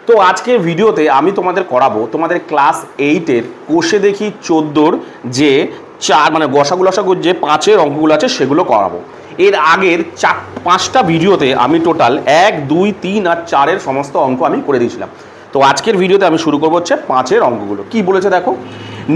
তো আজকের ভিডিওতে আমি তোমাদের করাবো তোমাদের ক্লাস 8-এর কোষে দেখি 14-র যে মানে গসাগু যে 5-এর অঙ্কগুলো আছে সেগুলো করাবো। এর আগের 5টা ভিডিওতে আমি টোটাল 1, 2, 3 আর 4-এর সমস্ত অঙ্ক আমি করে দিয়েছিলাম। তো আজকের ভিডিওতে আমি শুরু করবো হচ্ছে 5-এর অঙ্কগুলো। কি বলেছে দেখো,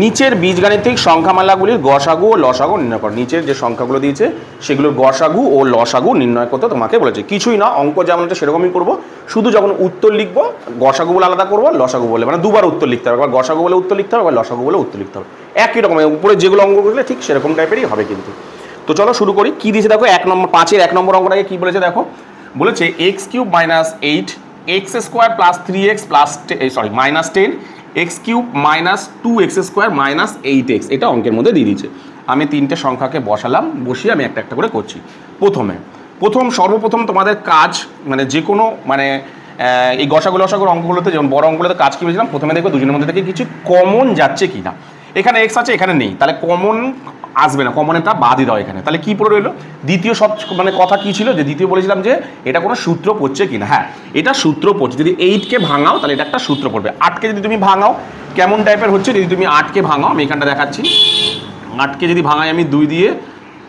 নিচের বীজগাণিতিক সংখ্যামালাগুলির গসাগু ও লসাগু নির্ণয় করো। নিচের যে সংখ্যাগুলো দিয়েছে সেগুলোর গসাগু ও লসাগু নির্ণয় করতে তোমাকে বলেছে। কিছুই না, অঙ্ক যেমন হচ্ছে সেরকমই করবো, শুধু যখন উত্তর লিখবো গসাগু বলে আলাদা করবো, লসাগু বলে মানে দুবার উত্তর লিখতে হবে, একবার গসাগু বলে উত্তর লিখতে হবে, একবার লসাগু বলে উত্তর লিখতে হবে। একই রকম উপরে যেগুলো অঙ্ক করলে ঠিক সেরকম টাইপেরই হবে কিন্তু। তো চলো শুরু করি। কি দিয়েছে দেখো, 5-এর 1 নম্বর অঙ্কটাকে কি বলেছে দেখো, বলেছে x³ - 8 x² + 3x -10 x³ - 2x² - 8x। এটা অঙ্কের মধ্যে দিয়ে দিয়েছে। আমি 3টে সংখ্যাকে বসালাম, বসিয়ে আমি একটা একটা করে করছি। সর্বপ্রথম তোমাদের কাজ মানে যে কোনো মানে এই গসাগু লসাগুর অঙ্কগুলোতে যেমন বড় অঙ্কগুলোতে কাজ কি বলেছিলাম, প্রথমে দেখবে দুজনের মধ্যে থেকে কিছু কমন যাচ্ছে কি না। এখানে এক্স আছে, এখানে নেই, তাহলে কমন আসবে না, কমনেরটা বাদই দাও এখানে। তাহলে কি পড়ে রইলো, দ্বিতীয় মানে কথা কি ছিল যে দ্বিতীয় বলেছিলাম যে এটা কোনো সূত্র পড়ছে কিনা। হ্যাঁ, এটা সূত্র পড়ছে। যদি 8কে ভাঙাও তাহলে এটা একটা সূত্র পড়বে। 8কে যদি তুমি ভাঙাও কেমন টাইপের হচ্ছে, যদি তুমি 8কে ভাঙাও, আমি এখানটা দেখাচ্ছি। 8কে যদি ভাঙাই আমি 2 দিয়ে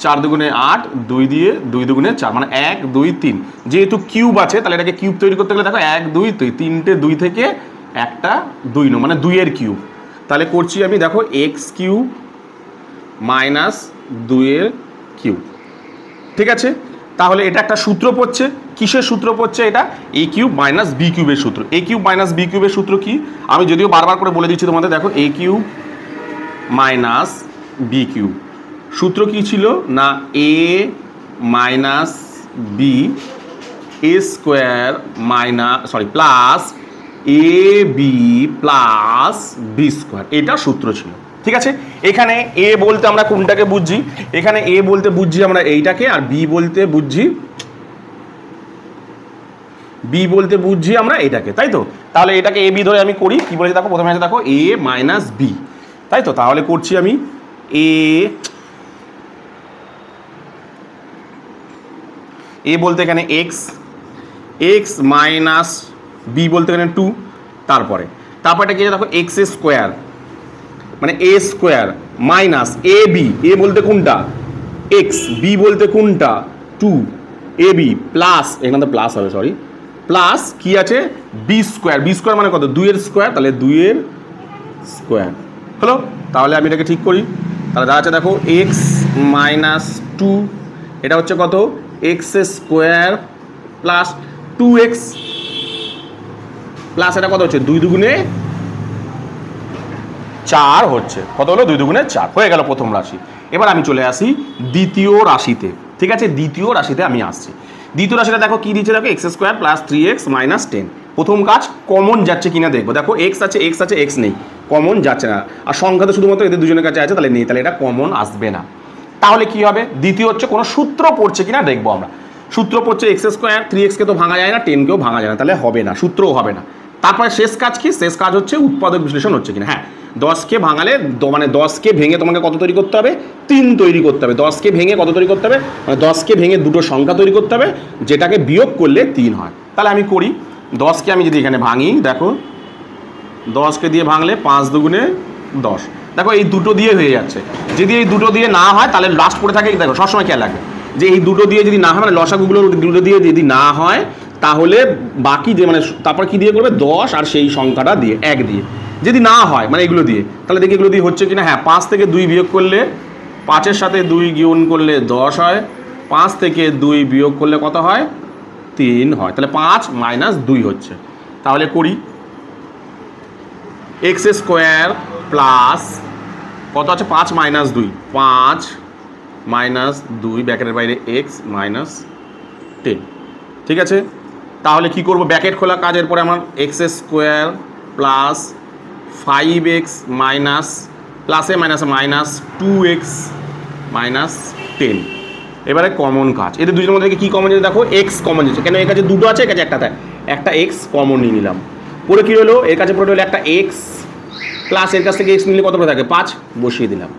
4 দুগুণে 8, 2 দিয়ে 2 দুগুণে 4 মানে 1, 2, 3। যেহেতু কিউব আছে তাহলে এটাকে কিউব তৈরি করতে গেলে দেখো 1, 2, 3টে 2 থেকে একটা 2 মানে 2-এর কিউব। তাহলে করছি আমি দেখো x³ - 2-এর কিউব। ঠিক আছে, তাহলে এটা একটা সূত্র পড়ছে। কিসের সূত্র পড়ছে এটা? a³ - b³ এর সূত্র। a³ - b³ এর সূত্র কি আমি যদিও বারবার করে বলে দিচ্ছি তোমাদের, দেখো a³ - b³ সূত্র কি ছিল না, a - b plus ab plus b², এটা সূত্র ছিল। ঠিক আছে, এখানে a বলতে আমরা কোনটাকে বুঝছি, এখানে a বলতে বুঝছি আমরা এইটাকে, আর b বলতে বুঝছি আমরা এটাকে, তাই তো? তাহলে এটাকে a b ধরে আমি করি। কি বলেছে দেখো, প্রথমে আছে দেখো a - b, তাই তো? তাহলে করছি আমি a বলতে এখানে x মাইনাস b বলতে এখানে 2, তারপরে এটা কি দেখো x² মানে a² মাইনাস ab, a বলতে কোনটা x, b বলতে কোনটা 2, ab প্লাস এখানে তো প্লাস হবে, সরি, প্লাস কি আছে b² মানে কত, 2-এর স্কোয়ার, তাহলে 2-এর স্কোয়ার হলো। তাহলে আমি এটাকে ঠিক করি। তাহলে যা আছে দেখো x - 2, এটা হচ্ছে কত x² প্লাস 2x প্লাস এটা কত হচ্ছে 2 দুগুণে 4 হচ্ছে। কত হলো? 2 দুগুণে 4 হয়ে গেল প্রথম রাশি। এবার আমি চলে আসি দ্বিতীয় রাশিতে। ঠিক আছে, দ্বিতীয় রাশিতে আমি আসছি। দ্বিতীয় রাশিটা দেখো কি দিচ্ছে দেখো x² + 3x - 10। প্রথম কাজ কমন যাচ্ছে কিনা দেখবো। দেখো x আছে, x নেই, কমন যাচ্ছে না। আর সংখ্যা তো শুধুমাত্র এদের দুজনের কাছে আছে, তাহলে নেই, তাহলে এটা কমন আসবে না। তাহলে কি হবে, দ্বিতীয় হচ্ছে কোনো সূত্র পড়ছে কিনা দেখবো আমরা। সূত্র পড়ছে x², 3x-কে তো ভাঙা যায় না, 10-কেও ভাঙা যায় না, তাহলে হবে না, সূত্রও হবে না। তারপরে শেষ কাজ কি, শেষ কাজ হচ্ছে উৎপাদক বিশ্লেষণ হচ্ছে কিনা। হ্যাঁ, 10কে ভাঙালে মানে 10কে ভেঙে তোমাকে কত তৈরি করতে হবে, 3 তৈরি করতে হবে। 10কে ভেঙে কত তৈরি করতে হবে, মানে 10কে ভেঙে দুটো সংখ্যা তৈরি করতে হবে, যেটাকে বিয়োগ করলে 3 হয়। তাহলে আমি করি, 10কে আমি যদি এখানে ভাঙি, দেখো 10কে দিয়ে ভাঙলে 5 দুগুণে 10, দেখো এই দুটো দিয়ে হয়ে যাচ্ছে। যদি এই দুটো দিয়ে না হয় তাহলে লাস্ট পড়ে থাকে, দেখো সবসময় খেয়াল রাখবে যে এই দুটো দিয়ে যদি না হয়, মানে লসাগুগুলো দুটো দিয়ে যদি না হয়, তাহলে বাকি যে মানে তারপর কি দিয়ে করবে, 10 আর সেই সংখ্যাটা দিয়ে 1 দিয়ে। যদি না হয় মানে এগুলো দিয়ে, তাহলে দেখি এগুলো দিয়ে হচ্ছে কিনা। হ্যাঁ, 5 থেকে 2 বিয়োগ করলে, 5-এর সাথে 2 গুণ করলে 10 হয়, 5 থেকে 2 বিয়োগ করলে কত হয়, 3 হয়। তাহলে 5 - 2 হচ্ছে। তাহলে করি x² প্লাস কত আছে, 5 - 2, 5 - 2 ব্র্যাকেটের বাইরে x - 10। ঠিক আছে, তাহলে কি করব, ব্র্যাকেট খোলা কাজের পরে আমার x² প্লাস 5x মাইনাস প্লাসে মাইনাসে -2x - 10। এবারে কমন কাজ, এদের দুজনের মধ্যে কি কমন যাচ্ছে দেখো, x কমন যাচ্ছে। কেন, এর কাছে দুটো আছে, এর কাছে একটা, একটা x কমন নিয়ে নিলাম। পরে কী হলো, এর কাছে পড়ে হলো একটা x প্লাস এর কাছ থেকে x নিলে কত পড়ে থাকে, 5, বসিয়ে দিলাম।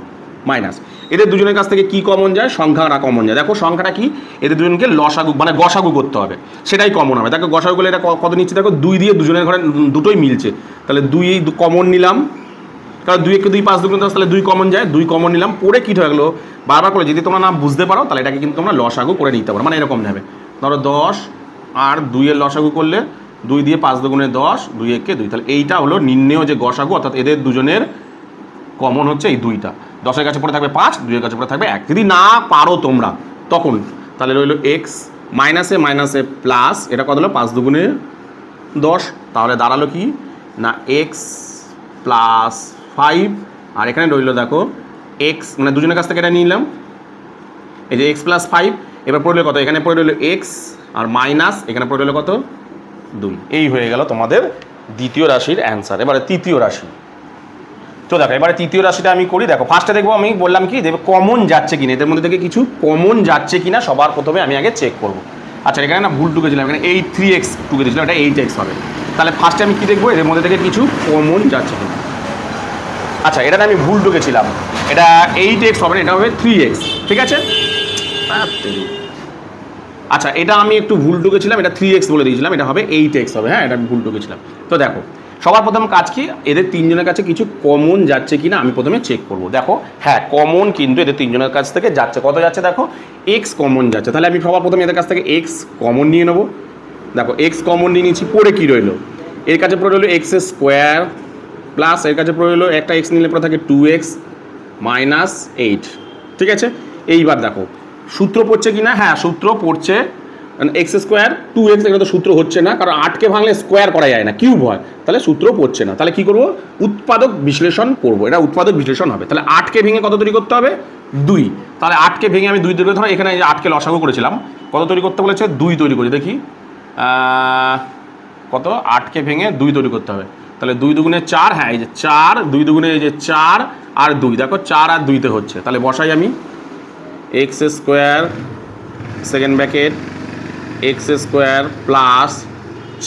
মাইনাস এদের দুজনের কাছ থেকে কি কমন যায়, সংখ্যাটা কমন যায়। দেখো সংখ্যাটা কি, এদের দুজনকে লসাগু মানে গসাগু করতে হবে, সেটাই কমন হবে। দেখো গসাগু করলে এটা কত নিচ্ছে, দেখো 2 দিয়ে দুজনের ঘরে দুটোই মিলছে, তাহলে 2 কমন নিলাম, কারণ 2 কে 2 5 2 10, তাহলে 2 কমন যায়, 2 কমন নিলাম। পরে কী হয়ে গেলো, বারবার করে যদি তোমরা না বুঝতে পারো তাহলে এটাকে কিন্তু তোমরা লসাগু করে নিতে পারো, মানে এরকম যাবে। ধরো 10 আর 2 এর লসাগু করলে 2 দিয়ে 5 দুগুণে 10, 2 একে 2, তাহলে এইটা হলো নির্ণেয় যে গসাগু, অর্থাৎ এদের দুজনের কমন হচ্ছে এই 2টা। 10-এর কাছে পড়ে থাকবে 5, 2-এর কাছে পড়ে থাকবে 1। যদি না পারো তোমরা তখন তাহলে রইলো এক্স মাইনাসে মাইনাসে প্লাস, এটা কত হলো 5 দুগুণে 10, তাহলে দাঁড়ালো কি না এক্স প্লাস 5, আর এখানে রইলো দেখো এক্স মানে দুজনের কাছ থেকে এটা নিলাম, এই যে এক্স প্লাস 5। এবার পড়লো কত, এখানে পড়ে রইলো এক্স আর মাইনাস এখানে পড়ে রইলো কত 2। এই হয়ে গেল তোমাদের দ্বিতীয় রাশির অ্যান্সার। এবারে তৃতীয় রাশি। তো দেখো এবারে তৃতীয় রাশিটা আমি করি। দেখো ফার্স্টে দেখবো, আমি বললাম কি দেখবো কমন যাচ্ছে কিনা, এদের মধ্যে থেকে কিছু কমন যাচ্ছে কিনা সবার প্রথমে আমি আগে চেক করব। আচ্ছা এখানে না ভুল টুকেছিলাম, এখানে এই 3x টুকে দিয়েছিলাম, এটা 8x হবে। তাহলে ফার্স্টে আমি কি দেখবো, এদের মধ্যে থেকে কিছু কমন যাচ্ছে কিনা। আচ্ছা এটা আমি ভুল টুকেছিলাম, এটা 8x হবে না, এটা হবে 3x, ঠিক আছে। আচ্ছা এটা আমি একটু ভুল টুকেছিলাম, এটা 3x বলে দিয়েছিলাম, এটা হবে 8x হবে। হ্যাঁ এটা আমি ভুল টুকেছিলাম। তো দেখো সবার প্রথম কাজ কি, এদের তিনজনের কাছে কিছু কমন যাচ্ছে কিনা আমি প্রথমে চেক করব। দেখো হ্যাঁ কমন কিন্তু এদের তিনজনের কাছ থেকে যাচ্ছে। কত যাচ্ছে দেখো, এক্স কমন যাচ্ছে, তাহলে আমি সবার প্রথমে এদের কাছ থেকে এক্স কমন নিয়ে নেবো। দেখো এক্স কমন নিয়ে নিচ্ছি, পরে কী রইলো, এর কাছে পড়ে রইলো এক্স স্কোয়ার প্লাস এর কাছে পড়ে রইলো একটা এক্স নিলে পরে থাকে 2x মাইনাস 8, ঠিক আছে। এইবার দেখো সূত্র পড়ছে কিনা, হ্যাঁ সূত্র পড়ছে, এক্স স্কোয়ার 2x, এটা তো সূত্র হচ্ছে না, কারণ 8কে ভাঙলে স্কোয়ার করা যায় না, কিউব হয়, তাহলে সূত্র পড়ছে না। তাহলে কি করব, উৎপাদক বিশ্লেষণ করব, এটা উৎপাদক বিশ্লেষণ হবে। তাহলে 8কে ভেঙে কত তৈরি করতে হবে, 2। তাহলে 8কে ভেঙে আমি 2 তৈরি করতে হবে, এখানে 8কে লসাগু করেছিলাম, কত তৈরি করতে বলেছে 2 তৈরি করি, দেখি কত, 8কে ভেঙে 2 তৈরি করতে হবে। তাহলে 2 দুগুণে 4, হ্যাঁ এই যে 4, 2 দুগুণে এই যে 4 আর 2, দেখো 4 আর 2তে হচ্ছে। তাহলে বসাই আমি x square second bracket x square plus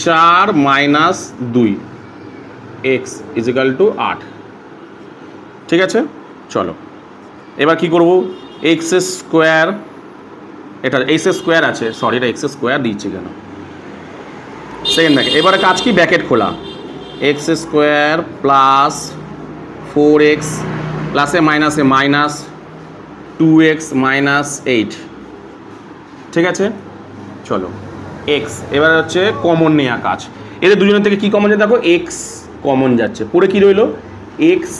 4 minus 2 x equal to 8, ঠিক আছে। চলো এবার কি করব, এক্স স্কোয়ার, এটা এক্স স্কোয়ার আছে, সরি এটা এক্স স্কোয়ার দিচ্ছি কেন, সেকেন্ড ব্র্যাকেট। এবারে কাজ কি, ব্র্যাকেট খোলা, এক্স স্কোয়ার প্লাস 4x প্লাসে মাইনাসে মাইনাস 2x মাইনাস 8, ঠিক আছে। চলো এক্স, এবার হচ্ছে কমন নেওয়া কাজ। এদের দুজনের থেকে কি কমন যাচ্ছে, দেখো এক্স কমন যাচ্ছে, পরে কি রইলো এক্স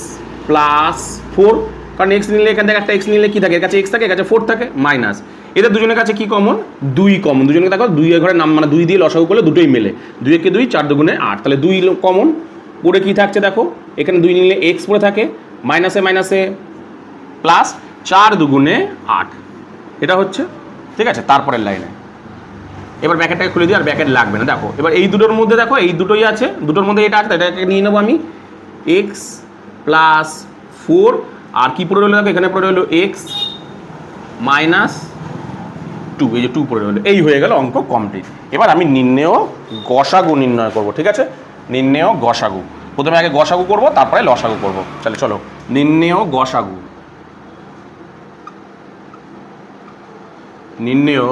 প্লাস 4, কারণ এক্স নিলে এখান থেকে একটা এক্স নিলে কি থাকে, এর কাছে এক্স থাকে, এর কাছে 4 থাকে, মাইনাস এদের দুজনের কাছে কি কমন, 2 কমন, দুজনকে দেখো 2 এর ঘরে নাম মানে 2 দিয়ে লসাগু করলে দুটোই মেলে, 2 একে 2, 4 দুগুণে 8, তাহলে 2 কমন। পরে কি থাকছে দেখো, এখানে 2 নিলে এক্স পরে থাকে, মাইনাসে মাইনাসে প্লাস 4 দুগুণে 8, এটা হচ্ছে, ঠিক আছে। তারপরের লাইনে এবার ব্র্যাকেটটাকে খুলে দিই, আর ব্র্যাকেট লাগবে না। দেখো এবার এই দুটোর মধ্যে দেখো এই দুটোই আছে, দুটোর মধ্যে এটা আছে, এটাকে নিয়ে নেবো আমি এক্স প্লাস 4, আর কি পড়ে রইলো দেখো, এখানে পড়ে রইলো এক্স মাইনাস 2, এই যে 2 পড়ে রইলো। এই হয়ে গেল অঙ্ক কমপ্লিট। এবার আমি নির্ণেয় গসাগু নির্ণয় করব, ঠিক আছে। নির্ণেয় গসাগু, প্রথমে আগে গসাগু করব, তারপরে লসাগু করব। তাহলে চলো নির্ণেয় গসাগু। নির্ণেয়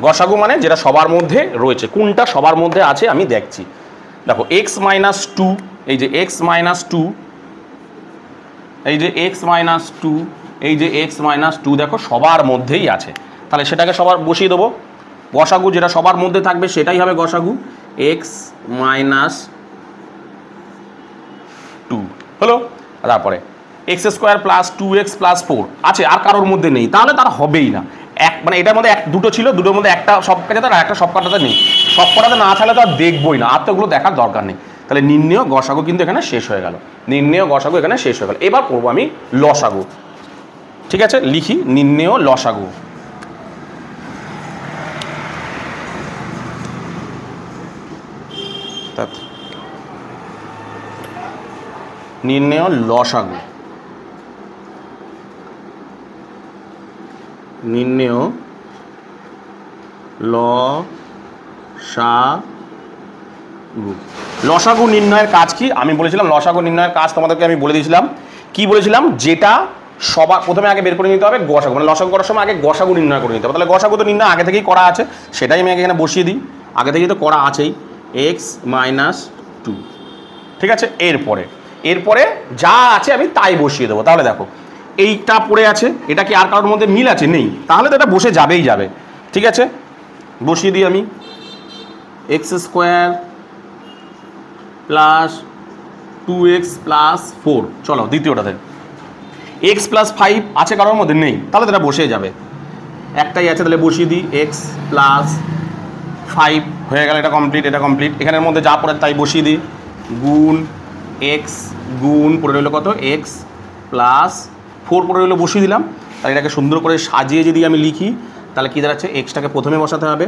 গসাগু মানে যেটা সবার মধ্যে রয়েছে, কোনটা সবার মধ্যে আছে আমি দেখছি। দেখো এক্স মাইনাস 2, এই যে এক্স মাইনাস 2, এই যে এক্স মাইনাস 2, এই যে এক্স মাইনাস 2, দেখো সবার মধ্যেই আছে, তাহলে সেটাকে সবার বসিয়ে দেবো। গসাগু যেটা সবার মধ্যে থাকবে সেটাই হবে গসাগু, এক্স মাইনাস 2 হলো। তারপরে x square plus 2x plus 4 আছে, আর কারোর মধ্যে নেই, তাহলে তার হবেই না। এক মানে এটার মধ্যে দুটো ছিল, দুটোর মধ্যে একটা সব কাটাতে আর একটা সব কাটাতে নেই, সব কাটাতে না থাকলে তো আর দেখবই না, আর তো ওগুলো দেখার দরকার নেই। তাহলে নির্ণেয় গসাগু কিন্তু এখানে শেষ হয়ে গেল, নির্ণেয় গসাগু এখানে শেষ হয়ে গেল। এবার করবো আমি লসাগু, ঠিক আছে। লিখি নির্ণেয় লসাগু। নির্ণেয় লসাগু, নির্ণেয় লসাগু, লসাগু নির্ণয়ের কাজ কি আমি বলেছিলাম, লসাগু নির্ণয়ের কাজ তোমাদেরকে আমি বলে দিয়েছিলাম। কি বলেছিলাম, যেটা সবার প্রথমে আগে বের করে নিতে হবে গসাগু, মানে লসাগু করার সময় আগে গসাগু নির্ণয় করে নিতে হবে। তাহলে গসাগু তো নির্ণয় আগে থেকেই করা আছে, সেটাই আমি এখানে বসিয়ে দিই, আগে থেকেই তো করা আছেই, এক্স মাইনাস 2। ঠিক আছে, এরপরে যা আছে আমি তাই বসিয়ে দেবো। তাহলে দেখো এইটা পড়ে আছে, এটা কি আর কারোর মধ্যে মিল আছে? নেই, তাহলে তো এটা বসে যাবেই যাবে। ঠিক আছে, বসিয়ে দিই আমি x square plus 2x plus 4। চলো দ্বিতীয়টাতে এক্স প্লাস 5 আছে কারোর মধ্যে? নেই, তাহলে তো এটা বসে যাবে, একটাই আছে, তাহলে বসিয়ে দিই এক্স প্লাস 5 হয়ে গেল, এটা কমপ্লিট, এটা কমপ্লিট। এখানের মধ্যে যা পড়ে তাই বসিয়ে দিই, গুণ এক্স গুণ পড়ে রইল কত, এক্স প্লাস 4 পড়ে রইল, বসিয়ে দিলাম। তাহলে এটাকে সুন্দর করে সাজিয়ে যদি আমি লিখি তাহলে কী দাঁড়াচ্ছে, এক্সটাকে প্রথমে বসাতে হবে,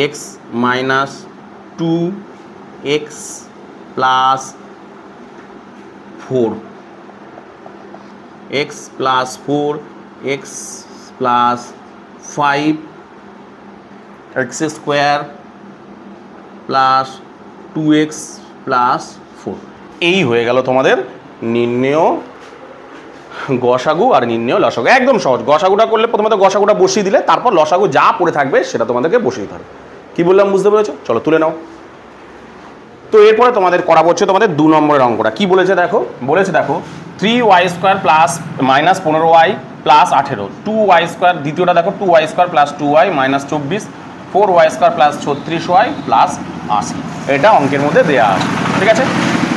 x minus 2x plus 4, x plus 4, x plus 5, x square plus 2x plus 4। এই হয়ে গেল তোমাদের নির্ণেয় গসাগু আর নির্ণেয় লসাগু। একদম সহজ। গসাগুটা করলে প্রথমে তো গসাগুটা বসিয়ে দিলে তারপর লসাগু যা পড়ে থাকবে সেটা তোমাদেরকে বসিয়ে দিতে হবে। কী বললাম বুঝতে পেরেছো? চলো তুলে নাও। তো এরপরে তোমাদের করা হচ্ছে তোমাদের 2 নম্বরের অঙ্কটা। কি বলেছে দেখো, দেখো 3y square plus minus 15y plus 18, 2y square, দ্বিতীয়টা দেখো 2y square plus 2y minus 24, 4y square plus 36y plus 80। এটা অঙ্কের মধ্যে দেওয়া আছে। ঠিক আছে,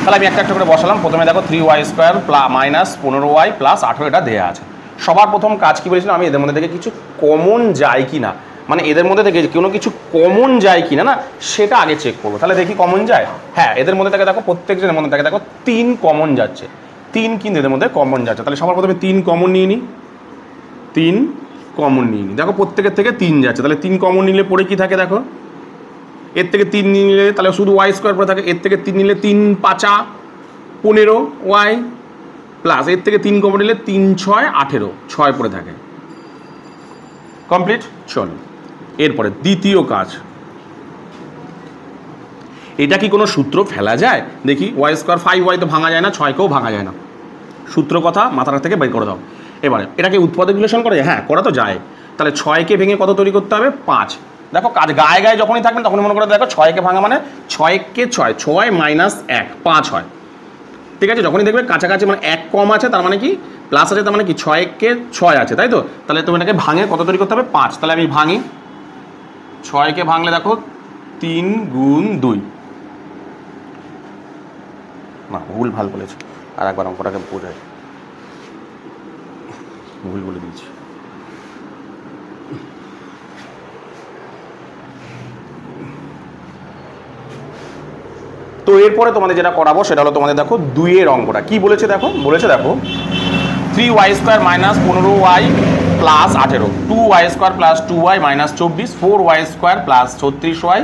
তাহলে আমি একটা একটা করে বসালাম। প্রথমে দেখো 3y square minus 15y plus 18 এটা দেওয়া আছে। সবার প্রথম কাজ কি বলেছিলাম আমি, এদের মধ্যে থেকে কিছু কমন যায় কি না, মানে এদের মধ্যে থেকে কোনো কিছু কমন যায় কিনা না সেটা আগে চেক করবো। তাহলে দেখি কমন যায়। হ্যাঁ, এদের মধ্যে থেকে দেখো প্রত্যেকজনের মধ্যে থেকে দেখো 3 কমন যাচ্ছে, 3 কিন্তু এদের মধ্যে কমন যাচ্ছে। তাহলে সবার প্রথমে 3 কমন নিয়ে নিই, 3 কমন নিয়ে নিই। দেখো প্রত্যেকের থেকে 3 যাচ্ছে, তাহলে 3 কমন নিলে পরে কি থাকে দেখো, এর থেকে 3 নিলে তাহলে শুধু ওয়াই স্কোয়ার পরে থাকে, এর থেকে 3 নিলে 3 5 15y প্লাস এর থেকে 3 কমন নিলে 3 6 18, 6 পরে থাকে। কমপ্লিট। চলো এরপরে দ্বিতীয় কাজ, এটা কি কোনো সূত্র ফেলা যায় দেখি? ওয়াই স্কোয়ার 5y তো ভাঙা যায় না, 6কেও ভাঙা যায় না, সূত্র কথা মাথার থেকে বের করে দাও। এবারে এটাকে উৎপাদক বিশ্লেষণ করা যায়? হ্যাঁ, করা তো যায়। তাহলে 6কে ভেঙে কত তৈরি করতে হবে? 5। দেখো কাজ গায়ে গায়ে যখনই থাকবেন তখনই মনে করে দেখো 6কে ভাঙা মানে 6কে 6, 6 মাইনাস 1 5 হয়। ঠিক আছে, যখনই দেখবে কাছাকাছি মানে 1 কম আছে তার মানে কি প্লাস আছে, তার মানে কি 6কে 6 আছে, তাই তো? তাহলে তুমি এটাকে ভাঙে কত তৈরি করতে হবে? 5। তাহলে আমি ভাঙি, 6কে ভাঙলে দেখো 3 গুণ 2, না ভুল ভাল বলেছি, আর একবার অঙ্কটাকে বোঝাই, ভুল বলে দিয়েছি। তো এরপরে তোমাদের যেটা করাবো সেটা হলো তোমাদের দেখো 2 এর অঙ্কটা। কি বলেছে দেখো, দেখো 3y square minus 15y plus 18, 2y square plus 2y minus 24, 4y square plus 36y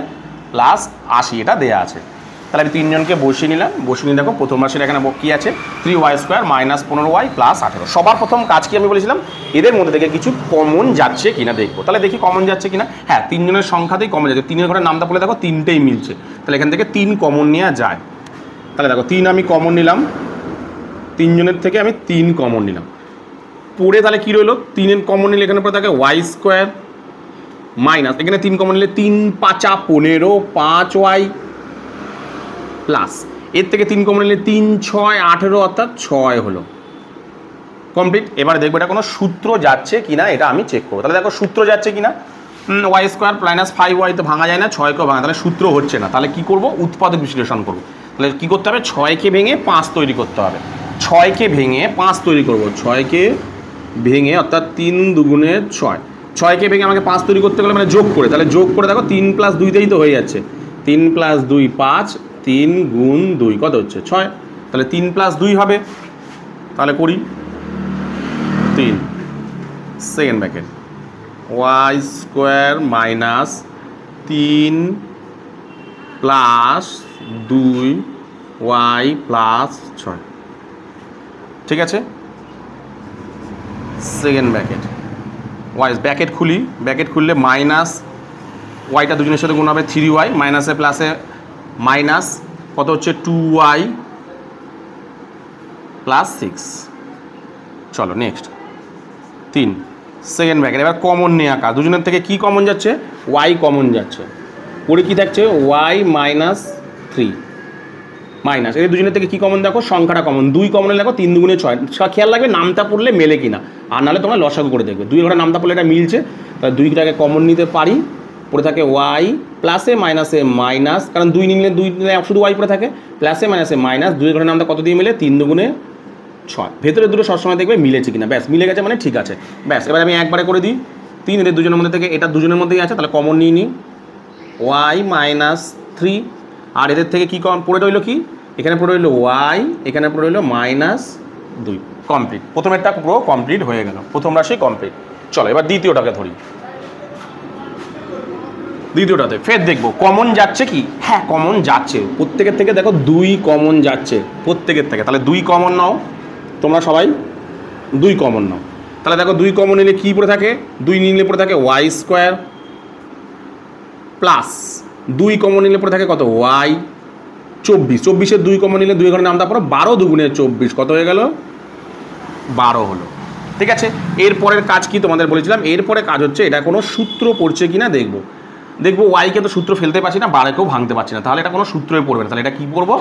plus 80 এটা দেওয়া আছে। তাহলে আমি 3 জনকে বসিয়ে নিলাম, বসিয়ে নিয়ে দেখো প্রথম রাশির এখানে কি আছে, 3y square minus 15y plus 18। সবার প্রথম কাজ কি আমি বলেছিলাম, এদের মধ্যে থেকে কিছু কমন যাচ্ছে কিনা দেখবো। তাহলে দেখি কমন যাচ্ছে কিনা। হ্যাঁ, 3 জনের সংখ্যাতেই কমন যাচ্ছে, 3 ঘরের নামটা বলে দেখো 3টেই মিলছে, তাহলে এখান থেকে 3 কমন নেওয়া যায়। তাহলে দেখো 3 আমি কমন নিলাম, 3 জনের থেকে আমি 3 কমন নিলাম, পড়ে তাহলে কী রইলো, 3 কমন নিলে এখানে পরে থাকে ওয়াই স্কোয়ার মাইনাস, এখানে 3 কমন নিলে 3 5 15 5y প্লাস এর থেকে 3 কমন নিলে 3 6 18 অর্থাৎ 6 হলো। কমপ্লিট। এবারে দেখবো এটা কোনো সূত্র যাচ্ছে কিনা, এটা আমি চেক করবো। তাহলে দেখো সূত্র যাচ্ছে কিনা, ওয়াই স্কোয়ার মাইনাস 5y তো ভাঙা যায় না, 6কেও ভাঙা, তাহলে সূত্র হচ্ছে না। তাহলে কী করবো, উৎপাদক বিশ্লেষণ করবো। তাহলে কী করতে হবে, 6কে ভেঙে 5 তৈরি করতে হবে, 6কে ভেঙে 5 তৈরি করবো, 6কে ভেঙে অর্থাৎ 3 দুগুণে 6, 6কে ভেঙে আমাকে 5 তৈরি করতে গেলে মানে যোগ করে, তাহলে যোগ করে দেখো 3 + 2তেই তো হয়ে যাচ্ছে, 3 + 2 5, 3 গুণ 2 কত হচ্ছে 6, তাহলে 3 + 2 হবে। তাহলে করি 3 second bracket y square minus 3 + 2y + 6, ঠিক আছে। সেকেন্ড ব্র্যাকেট ওয়াই ব্র্যাকেট খুলি, ব্র্যাকেট খুললে মাইনাস ওয়াইটা দুজনের সাথে গুণ হবে 3y, মাইনাসে প্লাসে মাইনাস কত হচ্ছে 2y প্লাস 6। চলো নেক্সট 3 সেকেন্ড ব্র্যাকেট। এবার কমন নেওয়া কাজ, দুজনের থেকে কি কমন যাচ্ছে, y কমন যাচ্ছে, পরে কি থাকছে y মাইনাস 3 মাইনাস, এই দুজনের থেকে কি কমন দেখো, সংখ্যাটা কমন, 2 কমনে দেখো 3 দুগুণে 6। খেয়াল রাখবে নামটা পড়লে মেলে কিনা, আর নাহলে তোমরা লসাগু করে দেখবে। 2 ঘরে নামটা পড়লে এটা মিলছে, তাহলে 2টাকে কমন নিতে পারি, পড়ে থাকে y প্লাসে মাইনাসে মাইনাস, কারণ 2 নিলে শুধু y পড়ে থাকে, প্লাসে মাইনাসে মাইনাস, 2 ঘরের নামটা কত দিয়ে মিলে, 3 দুগুণে 6। ভেতরে দুটো সবসময় দেখবে মিলেছে কিনা, ব্যাস মিলে গেছে মানে ঠিক আছে। ব্যাস এবার আমি একবারে করে দিই 3, এদের দুজনের মধ্যে থেকে এটা দুজনের মধ্যেই আছে, তাহলে কমন নিয়ে নিই y মাইনাস 3, আর এদের থেকে কি কম পড়ে রইলো, কি এখানে পড়ে রইলো y, এখানে পড়ে রইলো মাইনাস 2। কমপ্লিট, প্রথমেরটা পুরো কমপ্লিট হয়ে গেল, প্রথম রাশি কমপ্লিট। চলো এবার দ্বিতীয়টাকে ধরি। দ্বিতীয়টাতে ফের দেখবো কমন যাচ্ছে কি, হ্যাঁ কমন যাচ্ছে, প্রত্যেকের থেকে দেখো 2 কমন যাচ্ছে প্রত্যেকের থেকে, তাহলে 2 কমন নাও তোমরা সবাই, 2 কমন নাও। তাহলে দেখো 2 কমন নিলে কী পড়ে থাকে, 2 নিলে পড়ে থাকে y স্কোয়ার প্লাস 2 কমন নিলে পড়ে থাকে কত y 24। 24-এর 2 কমন নিলে 2 ঘরের নামটা পড়ো, 12 দুগুণে 24 কত হয়ে গেল 12 হলো। ঠিক আছে, এরপরের কাজ কি তোমাদের বলেছিলাম, এরপরে কাজ হচ্ছে এটা কোনো সূত্র পড়ছে কিনা দেখবো। দেখবো ওয়াইকে তো সূত্র ফেলতে পারছি না, বারোকেও ভাঙতে পারছি না, তাহলে এটা কোনো সূত্রই পড়বে না। তাহলে এটা কী করবো,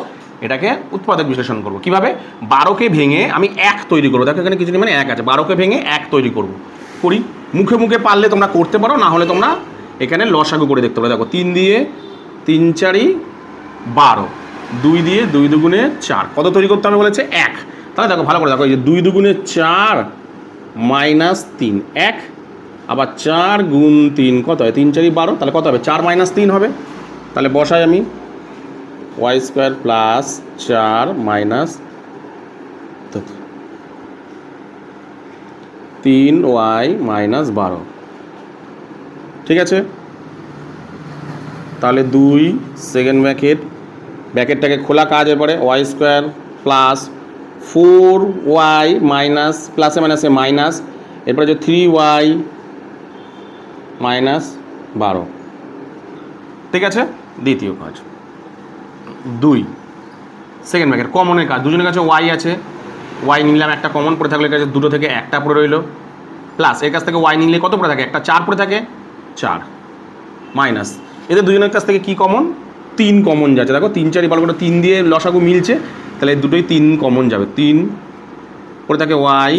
এটাকে উৎপাদক বিশ্লেষণ করবো। কীভাবে, 12কে ভেঙে আমি 1 তৈরি করবো। দেখো এখানে কিছু নেই মানে 1 আছে, 12কে ভেঙে 1 তৈরি করবো। করি, মুখে মুখে পারলে তোমরা করতে পারো, না হলে তোমরা এখানে লসাগু করে দেখতে পারো। দেখো 3 দিয়ে 3 4 12, 2 দিয়ে 2 দুগুণে 4, কত তৈরি করতে হবে বলেছে 1। তাহলে দেখো ভালো করে দেখো, এই যে 2 দুগুণে 4 মাইনাস 3 1, আবার 4 গুণ 3 কত হয়, 3 4 12, তাহলে কত হবে 4 মাইনাস 3 হবে। তাহলে বসাই আমি y square plus 4 minus 3y minus 12। ঠিক আছে, তাহলে 2 সেকেন্ড ব্র্যাকেটটাকে খোলা কাজ, এরপরে y square plus 4y minus প্লাসে মাইনাসে মাইনাস, এরপরে যে 3y মাইনাস 12। ঠিক আছে, দ্বিতীয় কাজ 2 সেকেন্ড ব্র্যাকেট কমনের কাজ, দুজনের কাছে y আছে, y নিলাম একটা কমন পড়ে থাকলে কাছে দুটো থেকে একটা পড়ে রইল, প্লাস এর কাছ থেকে y নিলে কত পড়ে থাকে, একটা 4 পড়ে থাকে 4, মাইনাস এদের দুজনের কাছ থেকে কি কমন, 3 কমন যাচ্ছে। দেখো 3 4 ভালো করে 3 দিয়ে লসাগু মিলছে, তাহলে দুটোই 3 কমন যাবে, 3 পড়ে থাকে y,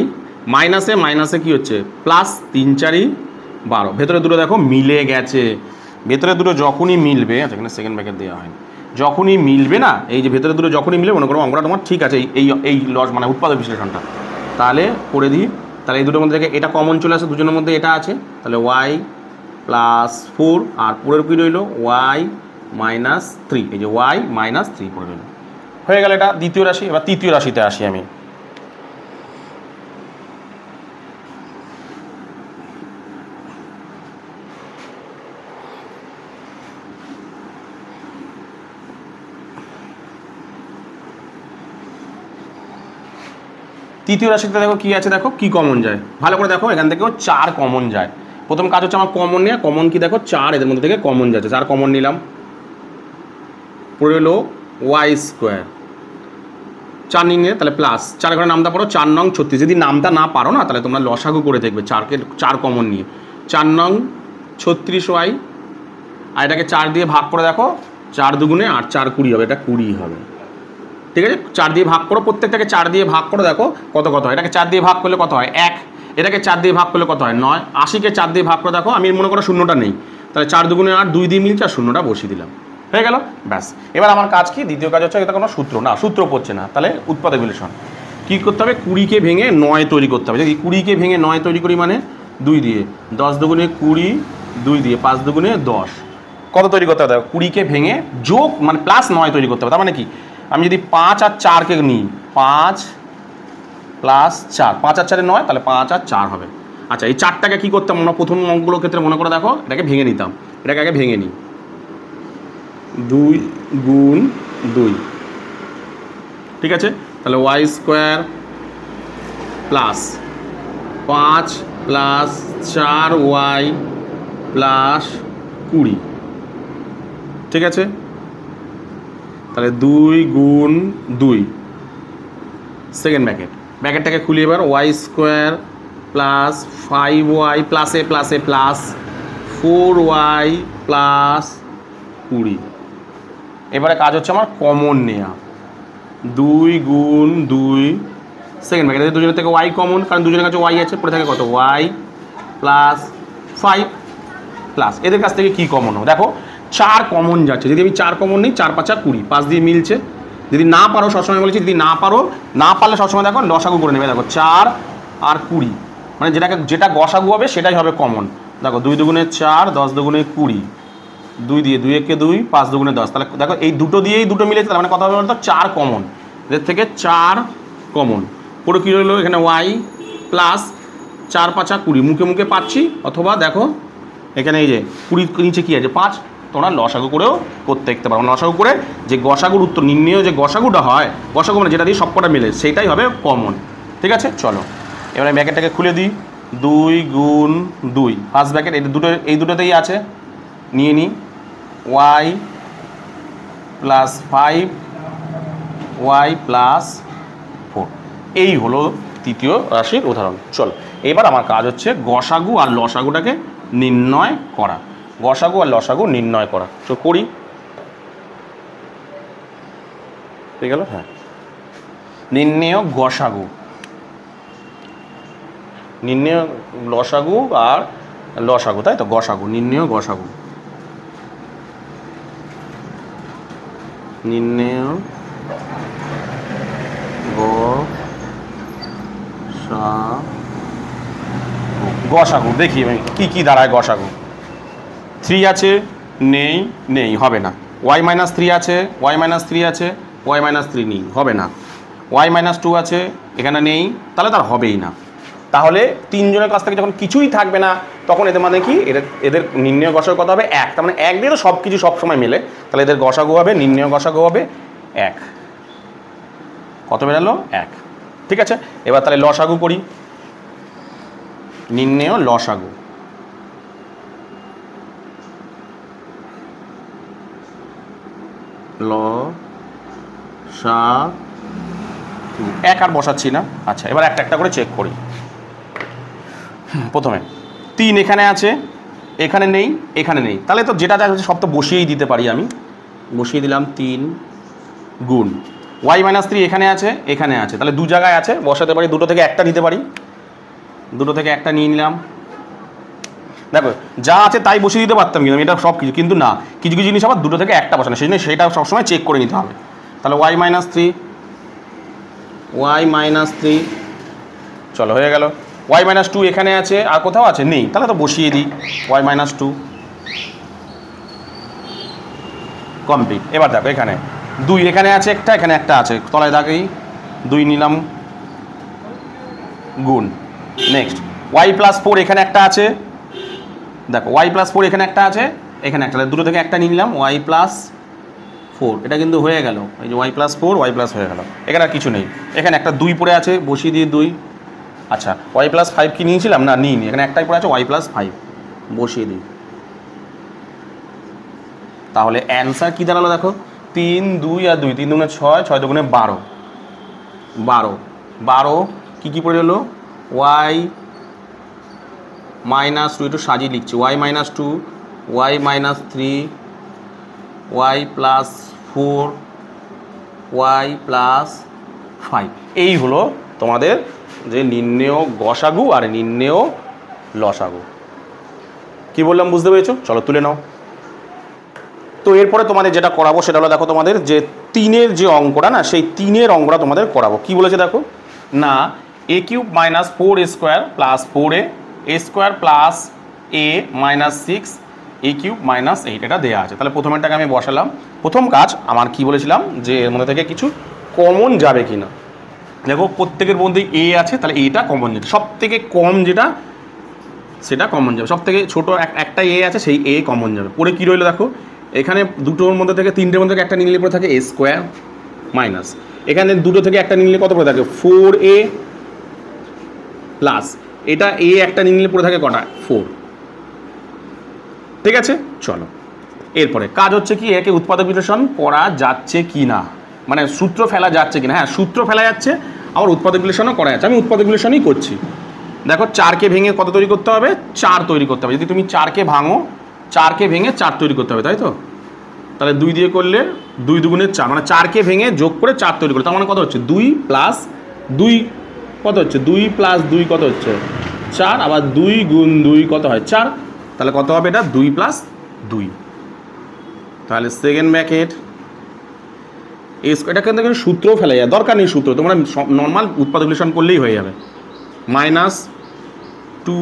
মাইনাসে মাইনাসে কি হচ্ছে প্লাস 3 4 12, ভেতরে দুটো দেখো মিলে গেছে। ভেতরে দুটো যখনই মিলবে, আচ্ছা এখানে সেকেন্ড ব্র্যাকেট দেওয়া হয়, যখনই মিলবে না, এই যে ভেতরে দুটো যখনই মিলবে, মনে করো অঙ্কটা তোমার ঠিক আছে, এই লস মানে উৎপাদক বিশ্লেষণটা তাহলে করে দিই। তাহলে এই দুটোর মধ্যে থেকে এটা কমন চলে আসে, দুজনের মধ্যে এটা আছে, তাহলে y প্লাস 4, আর পুরোর কি রইল y মাইনাস 3, এই যে y মাইনাস 3 পড়ে রইল। হয়ে গেল এটা দ্বিতীয় রাশি। এবার তৃতীয় রাশিতে আসি আমি। তৃতীয় রাশিতে দেখো কি আছে, দেখো কি কমন যায়, ভালো করে দেখো, এখান থেকেও 4 কমন যায়। প্রথম কাজ হচ্ছে আমার কমন নেওয়া, কমন কি দেখো 4 এদের মধ্যে থেকে কমন যাচ্ছে, 4 কমন নিলাম, পড়ে হলো y স্কোয়ার, 4 নিয়ে তাহলে প্লাস 4 ঘরে নামটা পড়ো 4 নং 36, যদি নামটা না পারো না তাহলে তোমরা লসাগু করে দেখবে 4 কমন নিয়ে, 4 নং 36y, আর এটাকে 4 দিয়ে ভাগ করে দেখো, 4 দুগুণে 8 4 20 হবে, এটা 20 হবে। ঠিক আছে, 4 দিয়ে ভাগ করো, প্রত্যেকটাকে 4 দিয়ে ভাগ করো, দেখো কত কত হয়, এটাকে 4 দিয়ে ভাগ করলে কত হয় 1, এটাকে 4 দিয়ে ভাগ করলে কত হয় 9, 80-কে 4 দিয়ে ভাগ করে দেখো, আমি মনে করো শূন্যটা নেই, তাহলে 4 দুগুণে 8, 2 দিয়ে মিলছে আর শূন্যটা বসিয়ে দিলাম, হয়ে গেল ব্যাস। এবার আমার কাজ কি, দ্বিতীয় কাজ হচ্ছে এটা কোনো সূত্র না, সূত্র পড়ছে না, তাহলে উৎপাদক বিশ্লেষণ কী করতে হবে, 20-কে ভেঙে 9 তৈরি করতে হবে। যদি 20-কে ভেঙে 9 তৈরি করি মানে 2 দিয়ে 10 দুগুণে 20, 2 দিয়ে 5 দুগুণে 10, কত তৈরি করতে হবে, 20-কে ভেঙে যোগ মানে প্লাস 9 তৈরি করতে হবে। তার মানে কি, আমি যদি 5 আর 4-কে নিই, 5 প্লাস 4, 5 আর 4 9, তাহলে 5 আর 4 হবে। আচ্ছা এই 4টাকে কী করতাম আমরা প্রথম অঙ্কগুলোর ক্ষেত্রে মনে করে দেখো, এটাকে ভেঙে নিতাম, এটাকে আগে ভেঙে নিই, 2 গুণ 2, ঠিক আছে, তাহলে y square plus 5 plus 4y plus 20, ঠিক আছে, তাহলে 2 গুণ 2 সেকেন্ড ব্র্যাকেটটাকে খুলি এবার Y square plus 5y plus A plus A plus 4y plus 20। এবারে কাজ হচ্ছে আমার কমন নেওয়া, 2 গুণ 2 সেকেন্ড ব্র্যাকেট, দুজনের থেকে y কমন, কারণ দুজনের কাছে y আছে, পড়ে থাকে কত y প্লাস 5 প্লাস এদের কাছ থেকে কি কমন হবে দেখো 4 কমন যাচ্ছে, যদি আমি 4 কমন নিই 4 5 20, 5 দিয়ে মিলছে। যদি না পারো সবসময় বলেছি, যদি না পারলে সবসময় দেখো লসাগু করে নেবে, দেখো 4 আর 20, মানে যেটা গসাগু হবে সেটাই হবে কমন। দেখো 2 দুগুণে 4, 10 দুগুণে 20, 2 দিয়ে 2 একে 2, 5 দুগুণে 10, তাহলে দেখো এই দুটো দিয়েই দুটো মিলেছে, তার মানে কথা হবে বলতো 4 কমন, এদের থেকে 4 কমন। পুরো কী হলো এখানে y প্লাস 4 5 20, মুখে মুখে পাচ্ছি, অথবা দেখো এখানে এই যে 20 নিচে কী আছে 5, তোমরা লসাগু করেও করতে দেখতে পারো। লসাগু করে যে গসাগুর উত্তর নির্ণয় যে গসাগুটা হয়, গসাগু মানে যেটা দিয়ে সবকটা মিলে সেইটাই হবে কমন। ঠিক আছে, চলো এবারে ব্র্যাকেটটাকে খুলে দিই, 2 গুণ 2 ফার্স্ট ব্র্যাকেট, এই দুটোতেই আছে, নিয়ে নিই y প্লাস 5y প্লাস 4। এই হলো তৃতীয় রাশির উদাহরণ। চলো এবার আমার কাজ হচ্ছে গসাগু আর লসাগুটাকে নির্ণয় করা, গসাগু আর লসাগু নির্ণয় করা। তো করি, ঠিক গেল। হ্যাঁ, নির্ণেয় গসাগু, নির্ণেয় লসাগু আর লসাগু, তাই তো গসাগু, নির্ণেয় গসাগু, নির্ণেয় গসাগু। দেখি কি কি দাঁড়ায় গসাগু। 3 আছে, নেই হবে না। y মাইনাস 3 আছে, y মাইনাস 3 আছে, y মাইনাস 3 নেই, হবে না। y মাইনাস 2 আছে, এখানে নেই, তাহলে তার হবেই না। তাহলে তিনজনের কাছ থেকে যখন কিছুই থাকবে না, তখন এদের মানে কি, এদের নির্ণয় গসাগু কত হবে 1, তার মানে 1 দিয়ে তো সব কিছু সবসময় মেলে, তাহলে এদের গসাগু হবে, নির্ণয় গসাগু হবে 1। কত বেরালো 1। ঠিক আছে, এবার তাহলে লসাগু করি, নির্ণেয় লসাগু, লসাগু 1 আর বসাচ্ছি না। আচ্ছা, এবার একটা একটা করে চেক করি। প্রথমে 3 এখানে আছে, এখানে নেই, এখানে নেই, তাহলে তো যেটা আছে সব তো বসিয়েই দিতে পারি, আমি বসিয়ে দিলাম 3 গুণ y মাইনাস 3 এখানে আছে, এখানে আছে, তাহলে দু জায়গায় আছে, বসাতে পারি, দুটো থেকে একটা নিতে পারি, দুটো থেকে একটা নিয়ে নিলাম। দেখো যা আছে তাই বসিয়ে দিতে পারতাম, কিন্তু এটা সব কিছু, কিন্তু না, কিছু কিছু জিনিস আবার দুটো থেকে একটা বসানো, সেই জন্য সেটা সবসময় চেক করে নিতে হবে। তাহলে y মাইনাস 3, চলো হয়ে গেল। y মাইনাস 2 এখানে আছে, আর কোথাও আছে, নেই, তাহলে তো বসিয়ে দিই y মাইনাস 2, কমপ্লিট। এবার দেখো এখানে 2 এখানে আছে একটা, এখানে একটা আছে, তলায় দাগেই 2 নিলাম গুণ। নেক্সট y প্লাস 4 এখানে একটা আছে, দেখো y প্লাস 4 এখানে একটা আছে, এখানে একটা, দুটো থেকে একটা নিয়ে নিলাম y প্লাস 4, এটা কিন্তু হয়ে গেল, এই যে y প্লাস 4 y প্লাস হয়ে গেল, এখানে আর কিছু নেই। এখানে একটা 2 পড়ে আছে, বসিয়ে দিয়ে 2। আচ্ছা, y প্লাস 5 কি নিয়েছিলাম, না নিইনি, এখানে একটাই পড়ে আছে y প্লাস 5, বসিয়ে দিই। তাহলে অ্যান্সার কী দাঁড়ালো দেখো, 3 2 আর 2, 3 দুগুণে 6, 6 দুগুণে 12, 12 কী পড়ে হলো y মাইনাস 2, একটু সাজিয়ে লিখছি, y minus 2, y minus 3, y plus 4, y plus 5। এই হলো তোমাদের যে নির্ণেয় গসাগু আর নির্ণেয় লসাগু। কি বললাম বুঝতে পেরেছো? চলো তুলে নাও। তো এরপরে তোমাদের যেটা করাবো সেটা হলো, দেখো তোমাদের যে 3-এর যে অঙ্কটা না, সেই 3-এর অঙ্কটা তোমাদের করাবো। কি বলেছে দেখো না, a cube minus 4a square plus 4a, a square plus a minus 6, a cube minus 8, এটা দেওয়া আছে। তাহলে প্রথমেরটাকে আমি বসালাম। প্রথম কাজ আমার কি বলেছিলাম, যে এর মধ্যে থেকে কিছু কমন যাবে কি না। দেখো প্রত্যেকের মধ্যেই a আছে, তাহলে এটা কমন যাবে, সব থেকে কম যেটা সেটা কমন যাবে, সব থেকে ছোটো একটা a আছে, সেই a কমন যাবে। পরে কী রইলো দেখো, এখানে দুটোর মধ্যে থেকে, তিনটের মধ্যে থেকে একটা নিলে পরে থাকে a স্কোয়ার মাইনাস, এখানে দুটো থেকে একটা নিলে কত পড়ে থাকে 4a প্লাস, এটা a একটা নিলে পড়ে থাকে কটা 4। ঠিক আছে, চলো এরপরে কাজ হচ্ছে কি, একে উৎপাদক বিশ্লেষণ করা যাচ্ছে কি না, মানে সূত্র ফেলা যাচ্ছে কিনা। হ্যাঁ, সূত্র ফেলা যাচ্ছে, আবার উৎপাদক বিশ্লেষণও করা যাচ্ছে। আমি উৎপাদক বিশ্লেষণই করছি। দেখো 4কে ভেঙে কত তৈরি করতে হবে, 4 তৈরি করতে হবে। যদি তুমি 4কে ভাঙো, 4কে ভেঙে 4 তৈরি করতে হবে, তাই তো? তাহলে 2 দিয়ে করলে 2 দুগুণে 4, মানে 4কে ভেঙে যোগ করে 4 তৈরি করতে, তার মানে কত হচ্ছে 2 প্লাস 2 কত হচ্ছে 2 প্লাস 2 কত হচ্ছে 4, আবার 2 গুণ 2 কত হয় 4, তাহলে কত হবে এটা 2 প্লাস 2। তাহলে সেকেন্ড ব্র্যাকেট এটা কিন্তু সূত্রও ফেলা যায়, দরকার নেই সূত্র, তোমরা নর্মাল উৎপাদক বিশ্লেষণ করলেই হয়ে যাবে। -2